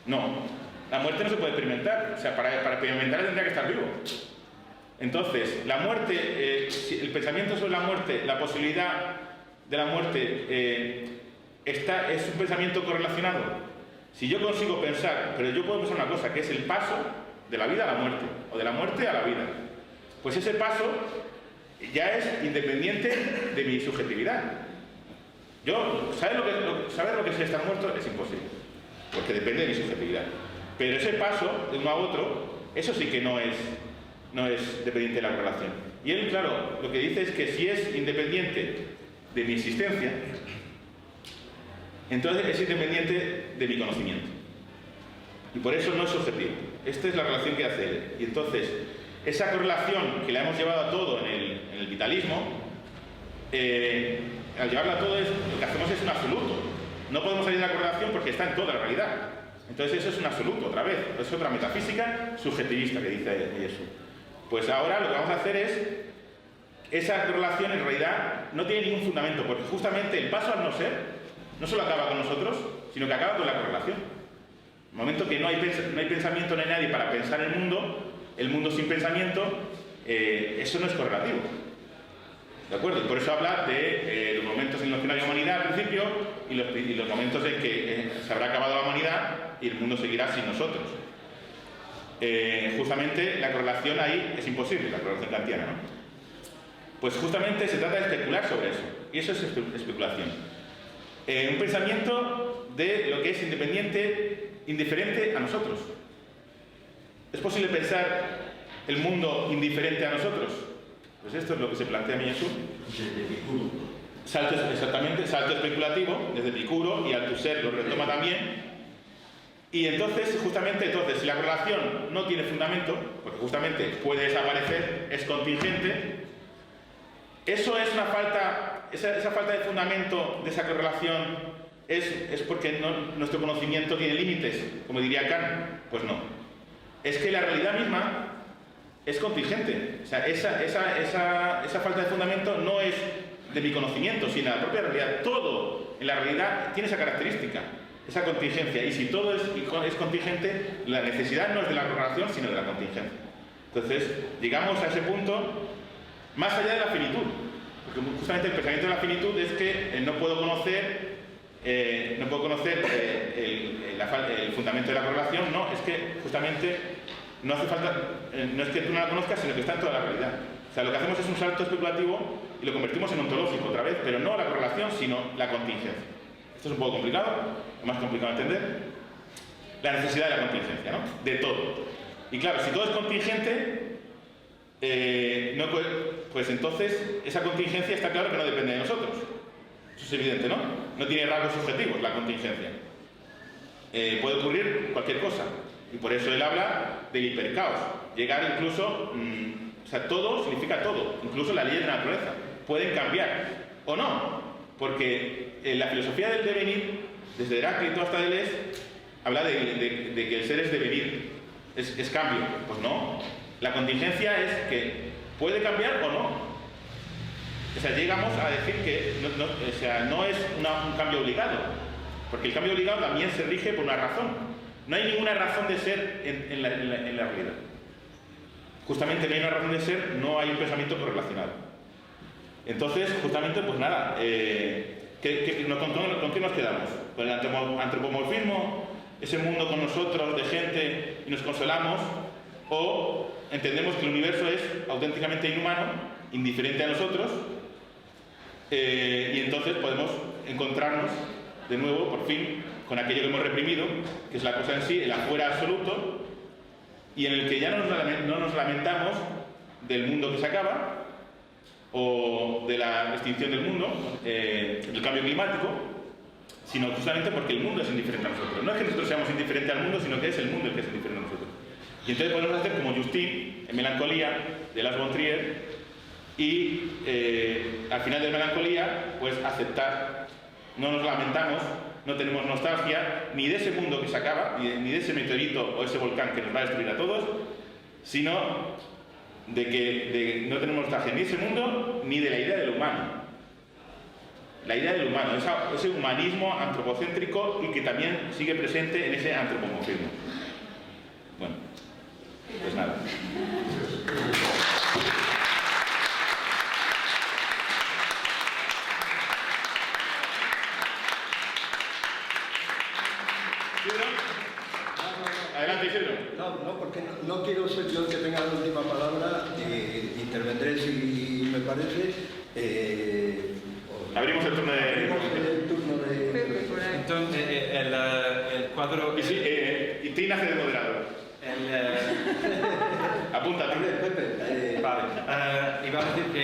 No. La muerte no se puede experimentar. O sea, para experimentarla tendría que estar vivo. Entonces, la muerte, el pensamiento sobre la muerte, la posibilidad de la muerte, es un pensamiento correlacionado. Si yo consigo pensar, pero yo puedo pensar una cosa, que es el paso de la vida a la muerte, o de la muerte a la vida, pues ese paso ya es independiente de mi subjetividad. Saber lo que es estar muerto es imposible, porque depende de mi subjetividad. Pero ese paso de uno a otro, eso sí que no es dependiente de la correlación. Y él, claro, lo que dice es que si es independiente de mi existencia, entonces es independiente de mi conocimiento. Y por eso no es subjetivo. Esta es la relación que hace él. Y entonces, esa correlación que la hemos llevado a todo en el vitalismo, al llevarla a todo, lo que hacemos es un absoluto. No podemos salir de la correlación porque está en toda la realidad. Entonces eso es un absoluto, otra vez. Es otra metafísica subjetivista que dice Jesús. Pues ahora lo que vamos a hacer es, esa correlación en realidad no tiene ningún fundamento, porque justamente el paso al no ser no solo acaba con nosotros, sino que acaba con la correlación. En el momento que no hay pensamiento en nadie para pensar el mundo sin pensamiento, eso no es correlativo. ¿De acuerdo? Y por eso habla de los momentos en los que no hay humanidad al principio y los momentos en que se habrá acabado la humanidad y el mundo seguirá sin nosotros. Justamente la correlación ahí es imposible, la correlación kantiana, ¿no? Pues justamente se trata de especular sobre eso, y eso es especulación. Un pensamiento de lo que es indiferente a nosotros. ¿Es posible pensar el mundo indiferente a nosotros? Pues esto es lo que se plantea Miyasu. Salto especulativo, desde Epicuro, y Althusser lo retoma también. Y entonces, si la correlación no tiene fundamento, porque justamente puede desaparecer, es contingente, eso es una falta, esa falta de fundamento de esa correlación es porque nuestro conocimiento tiene límites, como diría Kant. Pues no. Es que la realidad misma es contingente. O sea, esa falta de fundamento no es de mi conocimiento, sino de la propia realidad. Todo en la realidad tiene esa característica, esa contingencia. Y si todo es contingente, la necesidad no es de la correlación, sino de la contingencia. Entonces, llegamos a ese punto más allá de la finitud. Porque justamente el pensamiento de la finitud es que no puedo conocer el fundamento de la correlación. No, es que justamente no hace falta, no es que tú no la conozcas, sino que está en toda la realidad. O sea, lo que hacemos es un salto especulativo y lo convertimos en ontológico otra vez, pero no la correlación, sino la contingencia. Esto es un poco complicado, es más complicado de entender. La necesidad de la contingencia, ¿no? De todo. Y claro, si todo es contingente, pues entonces esa contingencia está claro que no depende de nosotros. Eso es evidente, ¿no? No tiene rasgos subjetivos la contingencia. Puede ocurrir cualquier cosa. Y por eso él habla del hipercaos. Llegar incluso... o sea, todo significa todo. Incluso la ley de la naturaleza. Pueden cambiar. O no. Porque la filosofía del devenir, desde Heráclito hasta Deleuze, habla de que el ser es devenir. Es cambio. Pues no. La contingencia es que puede cambiar o no. O sea, llegamos a decir que no es un cambio obligado. Porque el cambio obligado también se rige por una razón. No hay ninguna razón de ser en la realidad. Justamente no hay una razón de ser, no hay un pensamiento correlacionado. Entonces, justamente, pues nada, ¿con qué nos quedamos? ¿Con el antropomorfismo? ¿Ese mundo con nosotros, de gente, y nos consolamos? ¿O entendemos que el universo es auténticamente inhumano, indiferente a nosotros, y entonces podemos encontrarnos de nuevo, por fin, con aquello que hemos reprimido, que es la cosa en sí, el afuera absoluto, y en el que ya no nos lamentamos del mundo que se acaba, o de la extinción del mundo, del cambio climático, sino justamente porque el mundo es indiferente a nosotros. No es que nosotros seamos indiferentes al mundo, sino que es el mundo el que es indiferente a nosotros. Y entonces podemos hacer como Justin, en Melancolía, de Lars von Trier, y al final de Melancolía, pues aceptar. No nos lamentamos, no tenemos nostalgia ni de ese mundo que se acaba, ni de ese meteorito o ese volcán que nos va a destruir a todos, sino de que no tenemos nostalgia ni de ese mundo ni de la idea del humano. La idea del humano, ese humanismo antropocéntrico y que también sigue presente en ese antropomorfismo. Bueno, pues nada. Adelante, Isidro. No, porque no quiero ser yo el que tenga la última palabra, intervendré si me parece. Abrimos el turno de... Entonces, el cuadro... Y Tina hace de moderador. Apúntate. Vale. Iba a decir que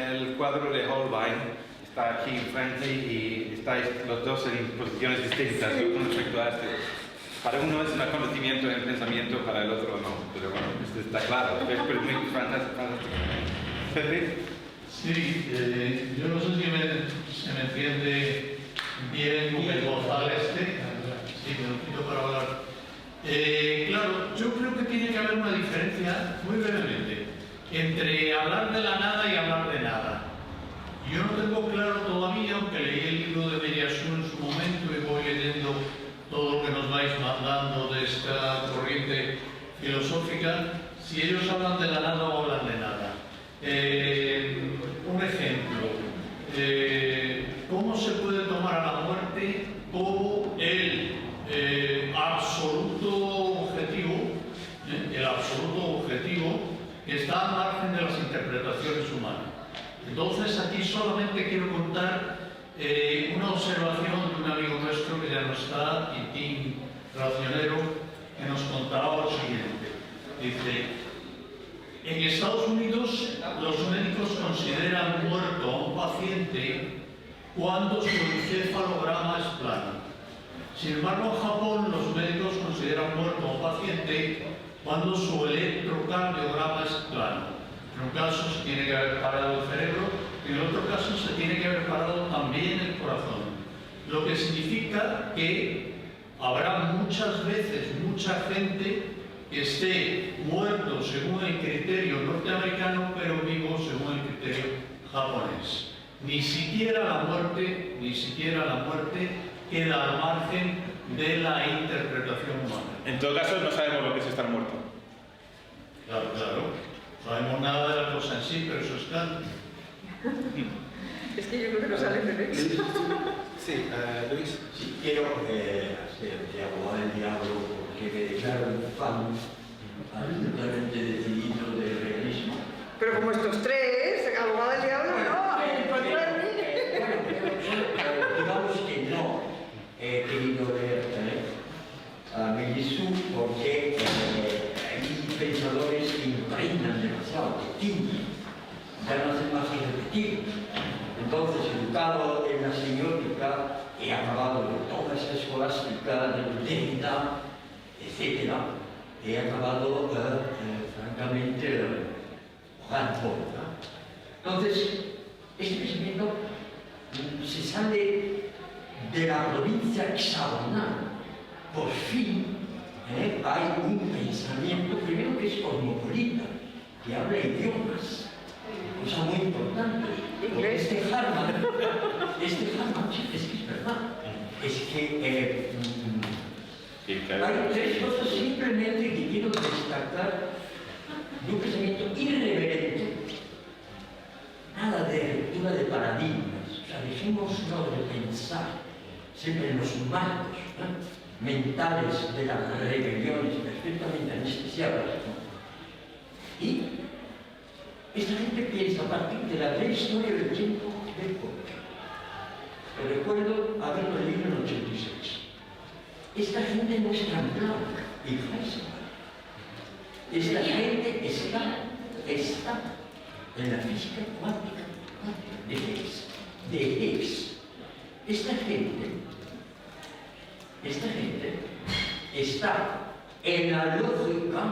el cuadro de Holbein está aquí enfrente y estáis los dos en posiciones distintas con respecto a este. Para uno es un conocimiento en el pensamiento, para el otro no. Pero bueno, esto está claro. Es muy fantástico. Pepe. Sí, yo no sé si se me entiende bien con el bozal sí, me lo pido para hablar. Claro, yo creo que tiene que haber una diferencia, muy brevemente, entre hablar de la nada y hablar de nada. Yo no tengo claro todavía, aunque leí el libro de Mediasur en su momento y voy leyendo todo lo que nos vais mandando de esta corriente filosófica, si ellos hablan de la nada o hablan de nada. Un ejemplo, ¿cómo se puede tomar a la muerte como el absoluto objetivo que está al margen de las interpretaciones humanas? Entonces aquí solamente quiero contar una observación de un amigo nuestro que ya no está, Quintín Racionero, que nos contaba lo siguiente. Dice: en Estados Unidos los médicos consideran muerto a un paciente cuando su encefalograma es plano. Sin embargo, en Japón los médicos consideran muerto a un paciente cuando su electrocardiograma es plano. En un caso se tiene que haber parado el cerebro y en el otro caso se tiene que haber parado también el corazón. Lo que significa que habrá muchas veces mucha gente que esté muerto según el criterio norteamericano, pero vivo según el criterio japonés. Ni siquiera la muerte queda al margen de la interpretación humana. En todo caso, no sabemos lo que es estar muerto. Claro. No sabemos nada de la cosa en sí, pero eso es claro. Es que yo creo que no sale de eso. Sí, Luis. Sí, quiero hacer de abogado del diablo porque me declaro un fan absolutamente decidido del realismo. Pero como estos tres, abogado del diablo, no, en contra de mí. Digamos que no he querido leer a Mediasur porque hay pensadores que impregnan demasiado, que tiñen ya no hacen más que repetir. Entonces, educado en la semiótica, he acabado de toda esa escolástica de Derrida, etc. He acabado, francamente, hardcore, ¿no? Entonces, este pensamiento se sale de la provincia hexagonal. Por fin hay un pensamiento, primero que es cosmopolita, que habla idiomas, cosa muy importante. Porque este Harman, es que es verdad, es que hay tres cosas simplemente que quiero destacar de un pensamiento irreverente. Nada de lectura de paradigmas, o sea, dejémonos de pensar siempre en los marcos mentales de las rebeliones perfectamente anestesiadas. Y esta gente piensa a partir de la prehistoria del tiempo del poder. Lo recuerdo haberlo leído en el 86. Esta gente no es tan blanca y Heisenberg. Esta gente está en la física cuántica de Higgs. Esta gente está en la lógica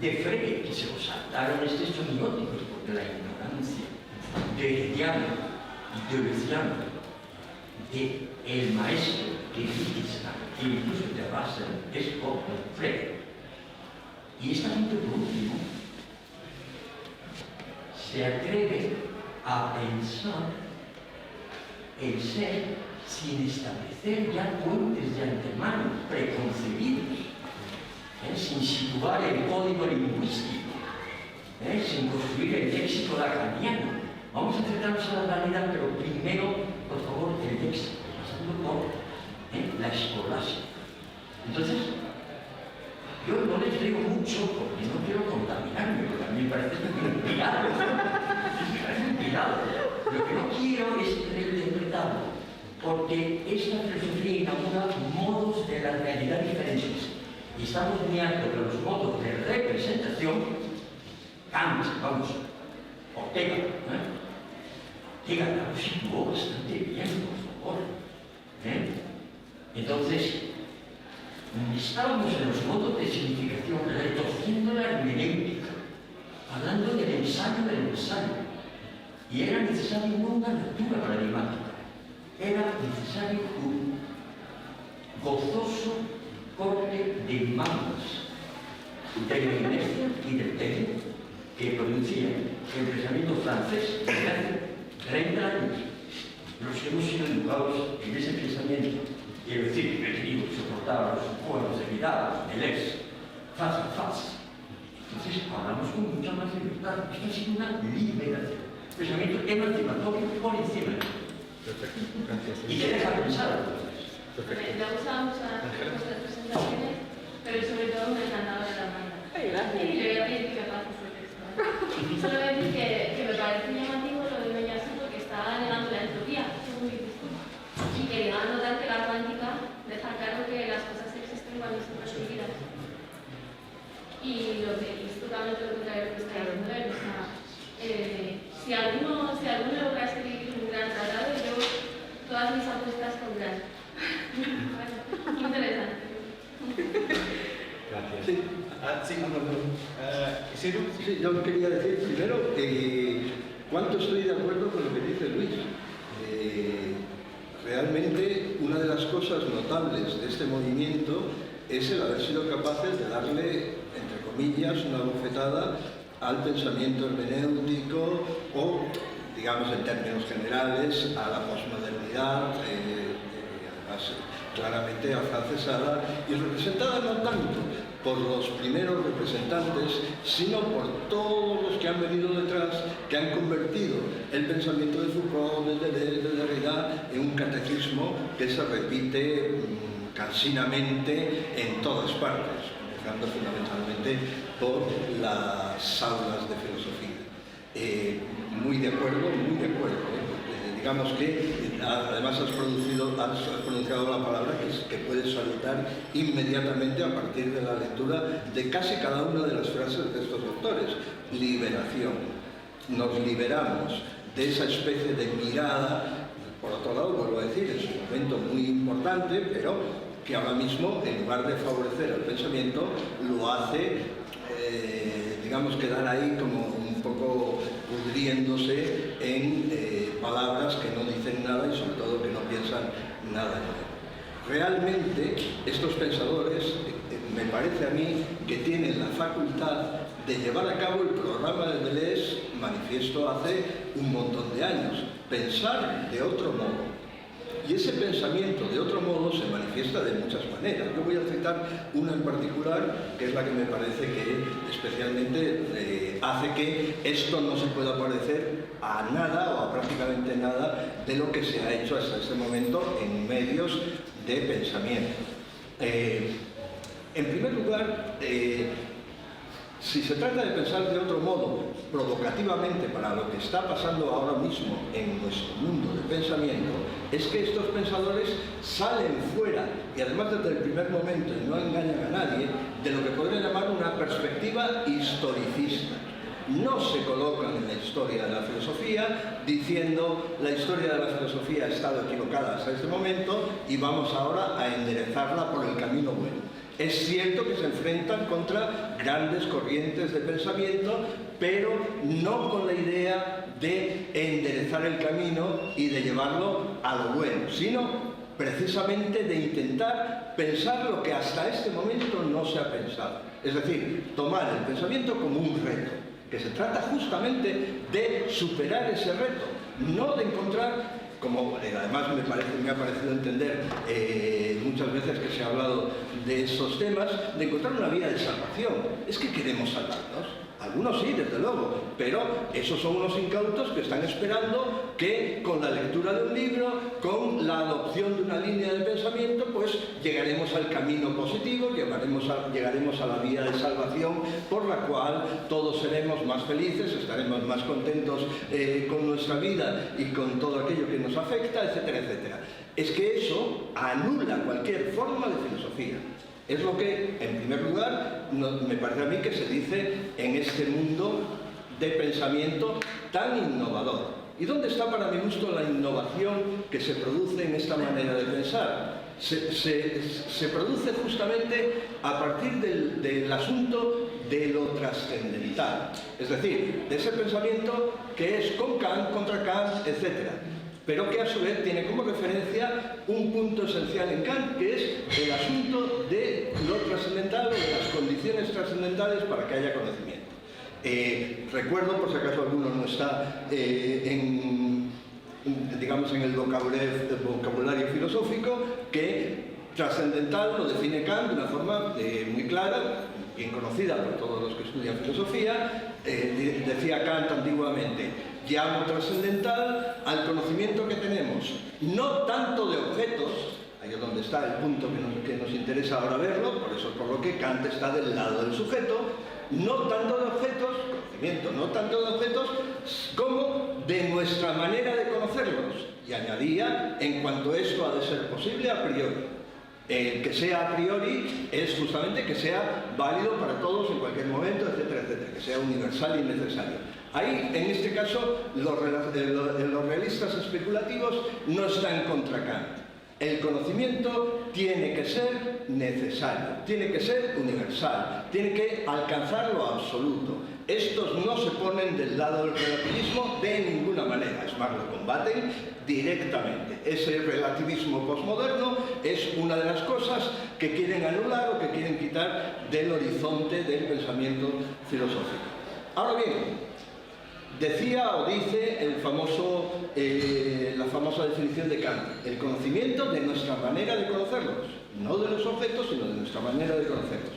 de Frege, que se lo saltaron estos semióticos porque la ignorancia de Hegeliano y de Luciano, de el maestro de física e incluso de Russell, es Frege. Y esta gente, por último, se atreve a pensar el ser sin establecer ya puentes de antemano preconcebidos, sin situar el código lingüístico, sin construir el léxico lacaniano. Vamos a acercarnos a la realidad, pero primero, por favor, el léxico, pasando por la escolástica. Entonces, yo no les digo mucho porque no quiero contaminarme, porque a mí me parece inspirado. Lo que no quiero es reinterpretarlo, porque esta filosofía inaugura modos de la realidad diferentes. Y estamos muy hartos de los modos de representación. Kant, vamos, Ortega, Ortega lo situó bastante bien, por favor. Entonces, estábamos en los modos de significación, retorciendo la hermenéutica, hablando del ensayo del ensayo. Y era necesario no una lectura paradigmática, era necesario un gozoso corte de mangas de la inercia y del tedio que producía el pensamiento francés desde hace 30 años. Los que hemos sido educados en ese pensamiento, quiero decir, que he tenido que soportar los juegos de mirada, de les, face a face. Entonces hablamos con mucha más libertad. Esto ha sido una liberación. Pensamiento emancipatorio por encima. Perfecto, gracias. Y te deja pensar. Me ha gustado mucho las presentaciones, pero sobre todo me encantaba de la banda. Y le voy a pedir que pases el texto. Solo voy a decir que me parece llamativo lo de Doña Su porque está negando la entropía, eso es muy distinto. Y que va a notar que la cuántica deja claro que las cosas existen cuando son percibidas. Y lo que es totalmente lo contrario que está diciendo él. O sea, si alguno logra escribir un gran tratado, yo todas mis apuestas pondrán. Bueno, interesante. Gracias. Sí. Sí, yo quería decir primero cuánto estoy de acuerdo con lo que dice Luis. Realmente una de las cosas notables de este movimiento es el haber sido capaces de darle, entre comillas, una bofetada al pensamiento hermenéutico o, digamos en términos generales, a la posmodernidad, además claramente afrancesada y representada no tanto por los primeros representantes, sino por todos los que han venido detrás, que han convertido el pensamiento de Foucault, de Deleuze, de Derrida, en un catecismo que se repite cansinamente en todas partes, empezando fundamentalmente por las aulas de filosofía. Muy de acuerdo, muy de acuerdo. Digamos que además has pronunciado la palabra que puedes salutar inmediatamente a partir de la lectura de casi cada una de las frases de estos autores. Liberación. nos liberamos de esa especie de mirada, por otro lado, vuelvo a decir, es un momento muy importante, pero que ahora mismo, en lugar de favorecer al pensamiento, lo hace, digamos, quedar ahí como un poco pudriéndose en palabras que no dicen nada y sobre todo que no piensan nada nuevo. Realmente, estos pensadores, me parece a mí, que tienen la facultad de llevar a cabo el programa de Deleuze manifiesto hace un montón de años, pensar de otro modo. Y ese pensamiento de otro modo se manifiesta de muchas maneras. Yo voy a citar una en particular, que es la que me parece que especialmente hace que esto no se pueda parecer a nada o a prácticamente nada de lo que se ha hecho hasta este momento en medios de pensamiento. En primer lugar, si se trata de pensar de otro modo, provocativamente para lo que está pasando ahora mismo en nuestro mundo de pensamiento, es que estos pensadores salen fuera, y además desde el primer momento, y no engañan a nadie, de lo que podría llamar una perspectiva historicista. No se colocan en la historia de la filosofía diciendo la historia de la filosofía ha estado equivocada hasta este momento y vamos ahora a enderezarla por el camino bueno. Es cierto que se enfrentan contra grandes corrientes de pensamiento, pero no con la idea de enderezar el camino y de llevarlo a lo bueno, sino precisamente de intentar pensar lo que hasta este momento no se ha pensado. Es decir, tomar el pensamiento como un reto, que se trata justamente de superar ese reto, no de encontrar, como además me ha parecido entender muchas veces que se ha hablado de estos temas, de encontrar una vía de salvación. Es que queremos salvarnos. Algunos sí, desde luego, pero esos son unos incautos que están esperando que con la lectura de un libro, con la adopción de una línea de pensamiento, pues llegaremos al camino positivo, llegaremos a la vía de salvación por la cual todos seremos más felices, estaremos más contentos con nuestra vida y con todo aquello que nos afecta, etcétera, etcétera. Es que eso anula cualquier forma de filosofía. Es lo que, en primer lugar, me parece a mí que se dice en este mundo de pensamiento tan innovador. ¿Y dónde está, para mi gusto, la innovación que se produce en esta manera de pensar? Se produce justamente a partir del asunto de lo trascendental. Es decir, de ese pensamiento que es con Kant, contra Kant, etcétera, pero que a su vez tiene como referencia un punto esencial en Kant, que es el asunto de lo trascendental o de las condiciones trascendentales para que haya conocimiento. Recuerdo, por si acaso alguno no está digamos en el vocabulario filosófico, que trascendental lo define Kant de una forma muy clara, bien conocida por todos los que estudian filosofía. Decía Kant antiguamente: llamo trascendental al conocimiento que tenemos, no tanto de objetos, ahí es donde está el punto que nos interesa ahora verlo, por eso es por lo que Kant está del lado del sujeto, no tanto de objetos, conocimiento, no tanto de objetos, como de nuestra manera de conocerlos. Y añadía, en cuanto esto ha de ser posible a priori. El que sea a priori es justamente que sea válido para todos en cualquier momento, etcétera, etcétera, que sea universal y necesario. Ahí, en este caso, los realistas especulativos no están contra Kant. El conocimiento tiene que ser necesario, tiene que ser universal, tiene que alcanzar lo absoluto. Estos no se ponen del lado del relativismo de ninguna manera, es más, lo combaten directamente. Ese relativismo posmoderno es una de las cosas que quieren anular o que quieren quitar del horizonte del pensamiento filosófico. Ahora bien, decía o dice la famosa definición de Kant: el conocimiento de nuestra manera de conocerlos, no de los objetos, sino de nuestra manera de conocerlos.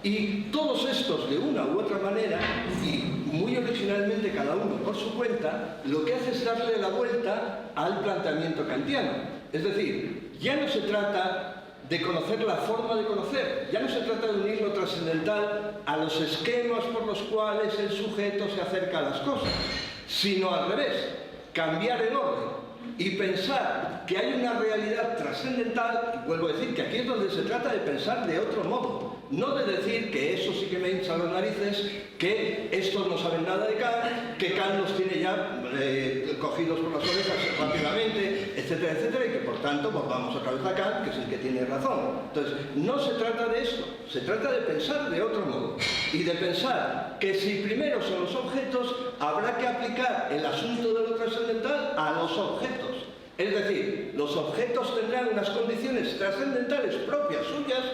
Y todos estos, de una u otra manera, y muy originalmente cada uno por su cuenta, lo que hace es darle la vuelta al planteamiento kantiano. Es decir, ya no se trata de conocer la forma de conocer, ya no se trata de unir lo trascendental a los esquemas por los cuales el sujeto se acerca a las cosas, sino al revés, cambiar el orden y pensar que hay una realidad trascendental. Vuelvo a decir que aquí es donde se trata de pensar de otro modo. no de decir que eso sí que me hincha las narices, que estos no saben nada de Kant, que Kant los tiene ya cogidos por las orejas rápidamente, etcétera, etcétera, y que por tanto pues vamos otra vez a Kant, que es el que tiene razón. Entonces, no se trata de esto, se trata de pensar de otro modo, y de pensar que si primero son los objetos, habrá que aplicar el asunto de lo trascendental a los objetos. Es decir, los objetos tendrán unas condiciones trascendentales propias suyas,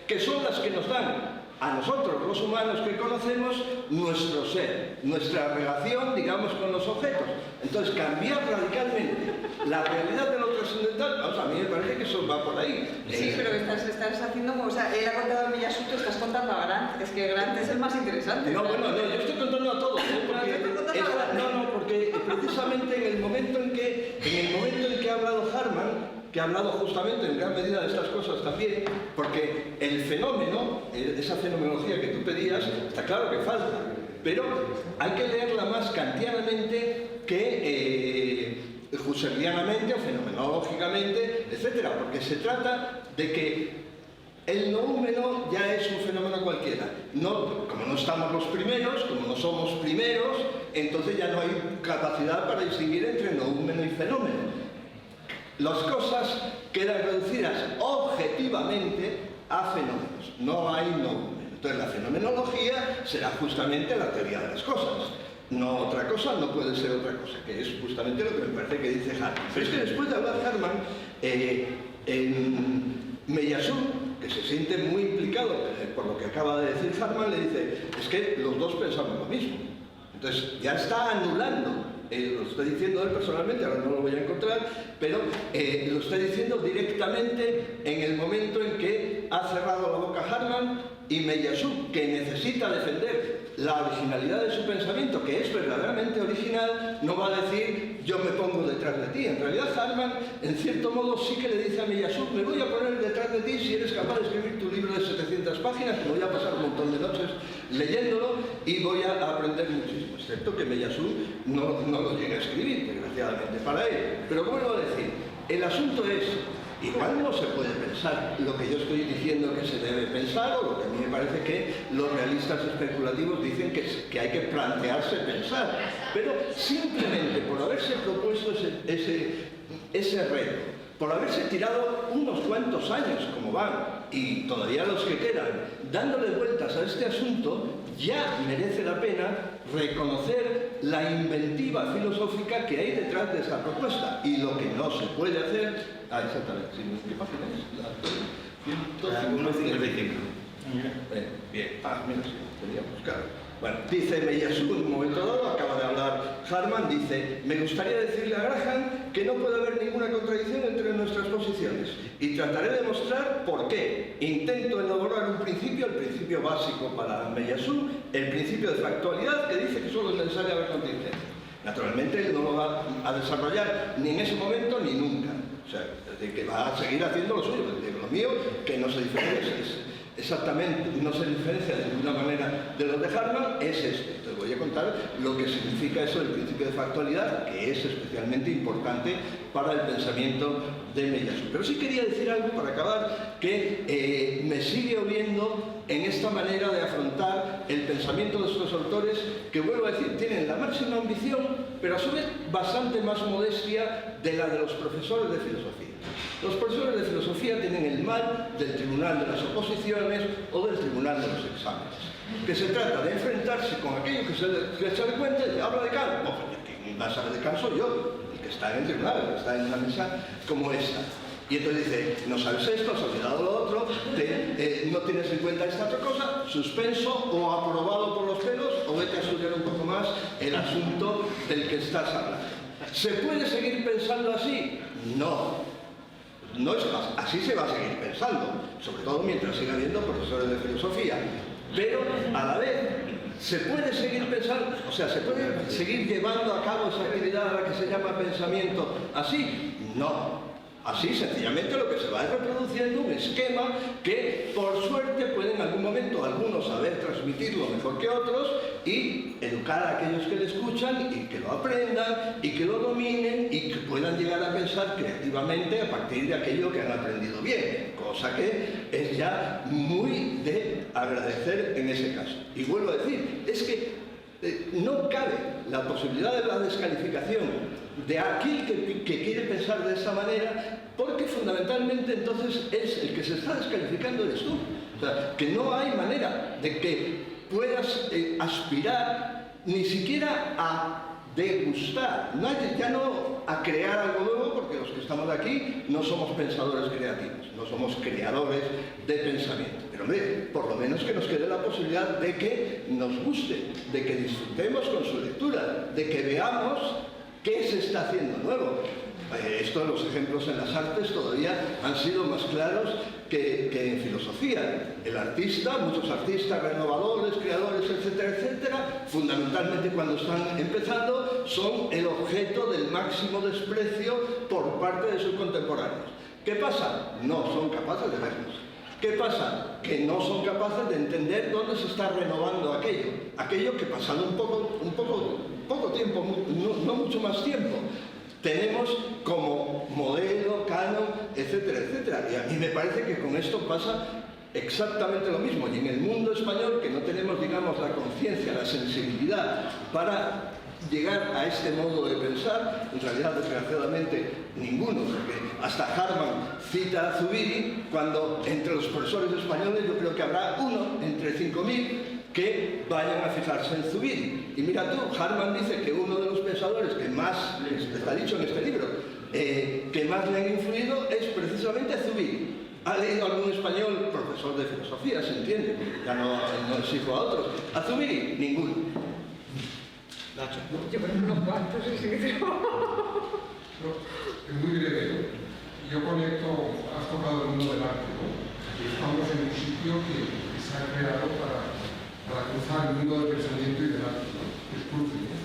que son las que nos dan a nosotros, los humanos que conocemos, nuestro ser, nuestra relación, digamos, con los objetos. Entonces, cambiar radicalmente la realidad de lo trascendental, vamos, a mí me parece que eso va por ahí. Sí, pero estás haciendo como, o sea, él ha contado a Miyasu, tú estás contando a Grant, es que Grant es el más interesante. No, bueno, no, yo estoy contando a todos, porque precisamente en el momento en que ha hablado Harman, que ha hablado justamente en gran medida de estas cosas también, porque el fenómeno, esa fenomenología que tú pedías, está claro que falta, pero hay que leerla más kantianamente que husserlianamente o fenomenológicamente, etcétera, porque se trata de que el noúmeno ya es un fenómeno cualquiera. No, como no estamos los primeros, como no somos primeros, entonces ya no hay capacidad para distinguir entre noúmeno y fenómeno. Las cosas quedan reducidas objetivamente a fenómenos, no hay noúmeno. Entonces la fenomenología será justamente la teoría de las cosas. No otra cosa, no puede ser otra cosa, que es justamente lo que me parece que dice Harman. Pero es que después de hablar Harman, en Miyasu, que se siente muy implicado por lo que acaba de decir Harman, le dice, es que los dos pensamos lo mismo. Entonces ya está anulando, lo estoy diciendo él personalmente, ahora no lo voy a encontrar, pero lo está diciendo directamente en el momento en que ha cerrado la boca Harman, y Miyasu, que necesita defender la originalidad de su pensamiento, que es verdaderamente original, no va a decir yo me pongo detrás de ti. En realidad Harman, en cierto modo, sí que le dice a Miyasu, me voy a poner detrás de ti si eres capaz de escribir tu libro de 700 páginas, me voy a pasar un montón de noches leyéndolo y voy a aprender muchísimo, excepto que Miyasu no lo llegue a escribir, desgraciadamente para él. Pero vuelvo a decir, el asunto es, igual no se puede pensar lo que yo estoy diciendo que se debe pensar, o lo que a mí me parece que los realistas especulativos dicen que hay que plantearse pensar, pero simplemente por haberse propuesto ese reto, por haberse tirado unos cuantos años como van, y todavía los que quedan, dándole vueltas a este asunto, ya merece la pena reconocer la inventiva filosófica que hay detrás de esa propuesta. Y lo que no se puede hacer... Ah, exactamente. ¿Qué página es? 155. Bien. Ah, mira, sí, tenía que buscar. Bueno, dice Miyasu en un momento dado, acaba de hablar Harman, dice, me gustaría decirle a Graham que no puede haber ninguna contradicción entre nuestras posiciones y trataré de mostrar por qué. Intento elaborar un principio, el principio básico para Miyasu, el principio de factualidad que dice que solo es necesaria la contingencia. Naturalmente él no lo va a desarrollar ni en ese momento ni nunca. O sea, es decir, que va a seguir haciendo lo suyo, lo mío, que no se diferencia. Exactamente, no se diferencia de ninguna manera de lo de Harman, es este. Entonces voy a contar lo que significa eso del principio de factualidad, que es especialmente importante para el pensamiento de Miyasu. Pero sí quería decir algo para acabar, que me sigue oliendo en esta manera de afrontar el pensamiento de estos autores, que vuelvo a decir, tienen la máxima ambición, pero a su vez bastante más modestia de la de los profesores de filosofía. Los profesores de filosofía tienen el mal del tribunal de las oposiciones o del tribunal de los exámenes, que se trata de enfrentarse con aquello que se le cuenta y habla de Kant. No, quien va a saber de Kant soy yo, el que está en el tribunal, el que está en una mesa como esta. Y entonces dice, no sabes esto, has olvidado lo otro, no tienes en cuenta esta otra cosa, suspenso o aprobado por los pelos, o vete a estudiar un poco más el asunto del que estás hablando. ¿Se puede seguir pensando así? No. No es más, así se va a seguir pensando, sobre todo mientras siga habiendo profesores de filosofía. Pero a la vez se puede seguir pensando, o sea, se puede seguir llevando a cabo esa actividad a la que se llama pensamiento así. No. Así, sencillamente, lo que se va es reproduciendo un esquema que, por suerte, puede en algún momento algunos saber transmitirlo mejor que otros y educar a aquellos que le escuchan y que lo aprendan y que lo dominen y que puedan llegar a pensar creativamente a partir de aquello que han aprendido bien, cosa que es ya muy de agradecer en ese caso. Y vuelvo a decir, es que no cabe la posibilidad de la descalificación de aquel que quiere pensar de esa manera, porque fundamentalmente entonces es el que se está descalificando eres tú. O sea, que no hay manera de que puedas aspirar ni siquiera a degustar, ya no a crear algo nuevo, porque los que estamos aquí no somos pensadores creativos, no somos creadores de pensamiento. Pero hombre, por lo menos que nos quede la posibilidad de que nos guste, de que disfrutemos con su lectura, de que veamos qué se está haciendo nuevo. Los ejemplos en las artes todavía han sido más claros que en filosofía. El artista, muchos artistas renovadores, creadores, etcétera, etcétera, fundamentalmente cuando están empezando, son el objeto del máximo desprecio por parte de sus contemporáneos. ¿Qué pasa? No son capaces de verlos. ¿Qué pasa? Que no son capaces de entender dónde se está renovando aquello que pasado un poco tiempo, no mucho más tiempo, tenemos como modelo, canon, etcétera, etcétera. Y a mí me parece que con esto pasa exactamente lo mismo. Y en el mundo español, que no tenemos, digamos, la conciencia, la sensibilidad para llegar a este modo de pensar, en realidad, desgraciadamente, ninguno, porque hasta Harman cita a Zubiri, cuando entre los profesores españoles yo creo que habrá uno entre 5.000 que vayan a fijarse en Zubiri. Y mira tú, Harman dice que uno de los pensadores que más, está dicho en este libro, que más le han influido es precisamente Zubiri. ¿Ha leído algún español, profesor de filosofía, se entiende? Ya no exijo a otros. ¿A Zubiri? Ninguno. Nacho. Yo creo que unos cuantos, sí, sí. Es muy breve. Yo conecto, has tocado el mundo del arte, ¿no? Estamos en un sitio que se ha creado para cruzar el mundo del pensamiento y del arte, ¿no? El cruce, ¿no?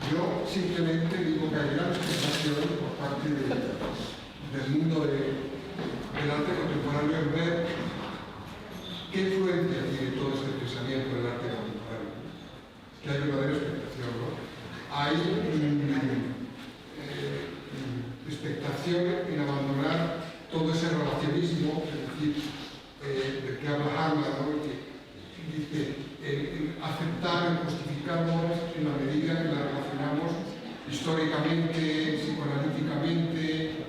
Yo simplemente digo que hay una expectación por parte del mundo del arte contemporáneo en ver qué influencia tiene todo este pensamiento del arte contemporáneo. Que hay una verdadera expectación, ¿no? Hay expectación en abandonar todo ese relacionismo, es decir, del que habla Harman, ¿no? Que dice aceptar, justificarnos en la medida que la relacionamos históricamente, psicoanalíticamente,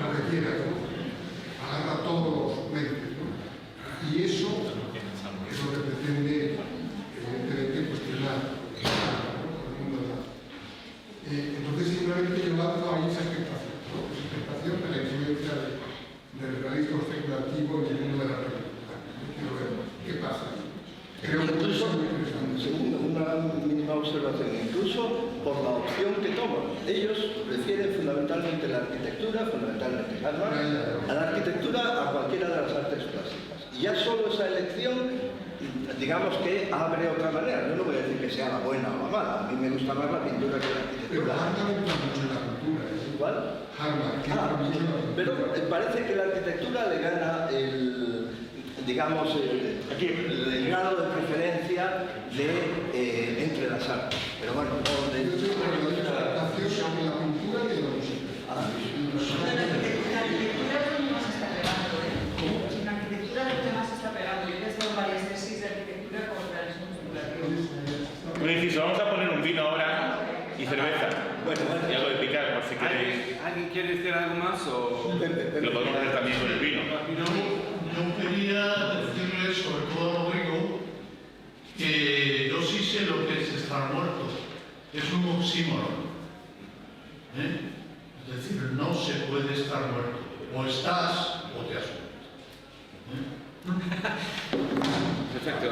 lo que quieras, ¿no? Agarra todos los medios, ¿no? Y eso es lo que pretende, evidentemente, cuestionar el mundo del arte. Entonces, simplemente yo lanzo ahí esa expectación, ¿no? Esa expectación de la influencia del realismo especulativo en el mundo de la realidad. Quiero ver qué pasa. Creo que Incluso, eso es muy interesante. segundo, una mínima observación, incluso por la opción que toman. Ellos prefieren fundamentalmente la arquitectura, fundamentalmente Harman, a la arquitectura a cualquiera de las artes plásticas. Y ya solo esa elección, digamos que abre otra manera. Yo no voy a decir que sea la buena o la mala, a mí me gusta más la pintura que la Pero arquitectura. Harman entra mucho en la cultura. ¿Cuál? Harman, que entra mucho en la cultura. Pero parece que la arquitectura le gana el grado de preferencia entre las artes. Pero bueno, Yo tengo una adaptación en la cultura y en la música. La arquitectura es donde más se está pegando, ¿eh? En la arquitectura es donde más se está pegando. Yo he estado varias tesis de arquitectura con realismo especulativo. Un inciso, vamos a poner un vino ahora y cerveza. Y algo de picar, por si queréis. ¿Alguien quiere decir algo más o...? Lo podemos hacer también con el vino. Yo quería decirles, sobre todo a Rodrigo, que yo sí sé lo que es estar muerto. Es un oxímoron. Es decir, no se puede estar muerto. O estás o te has muerto. Perfecto.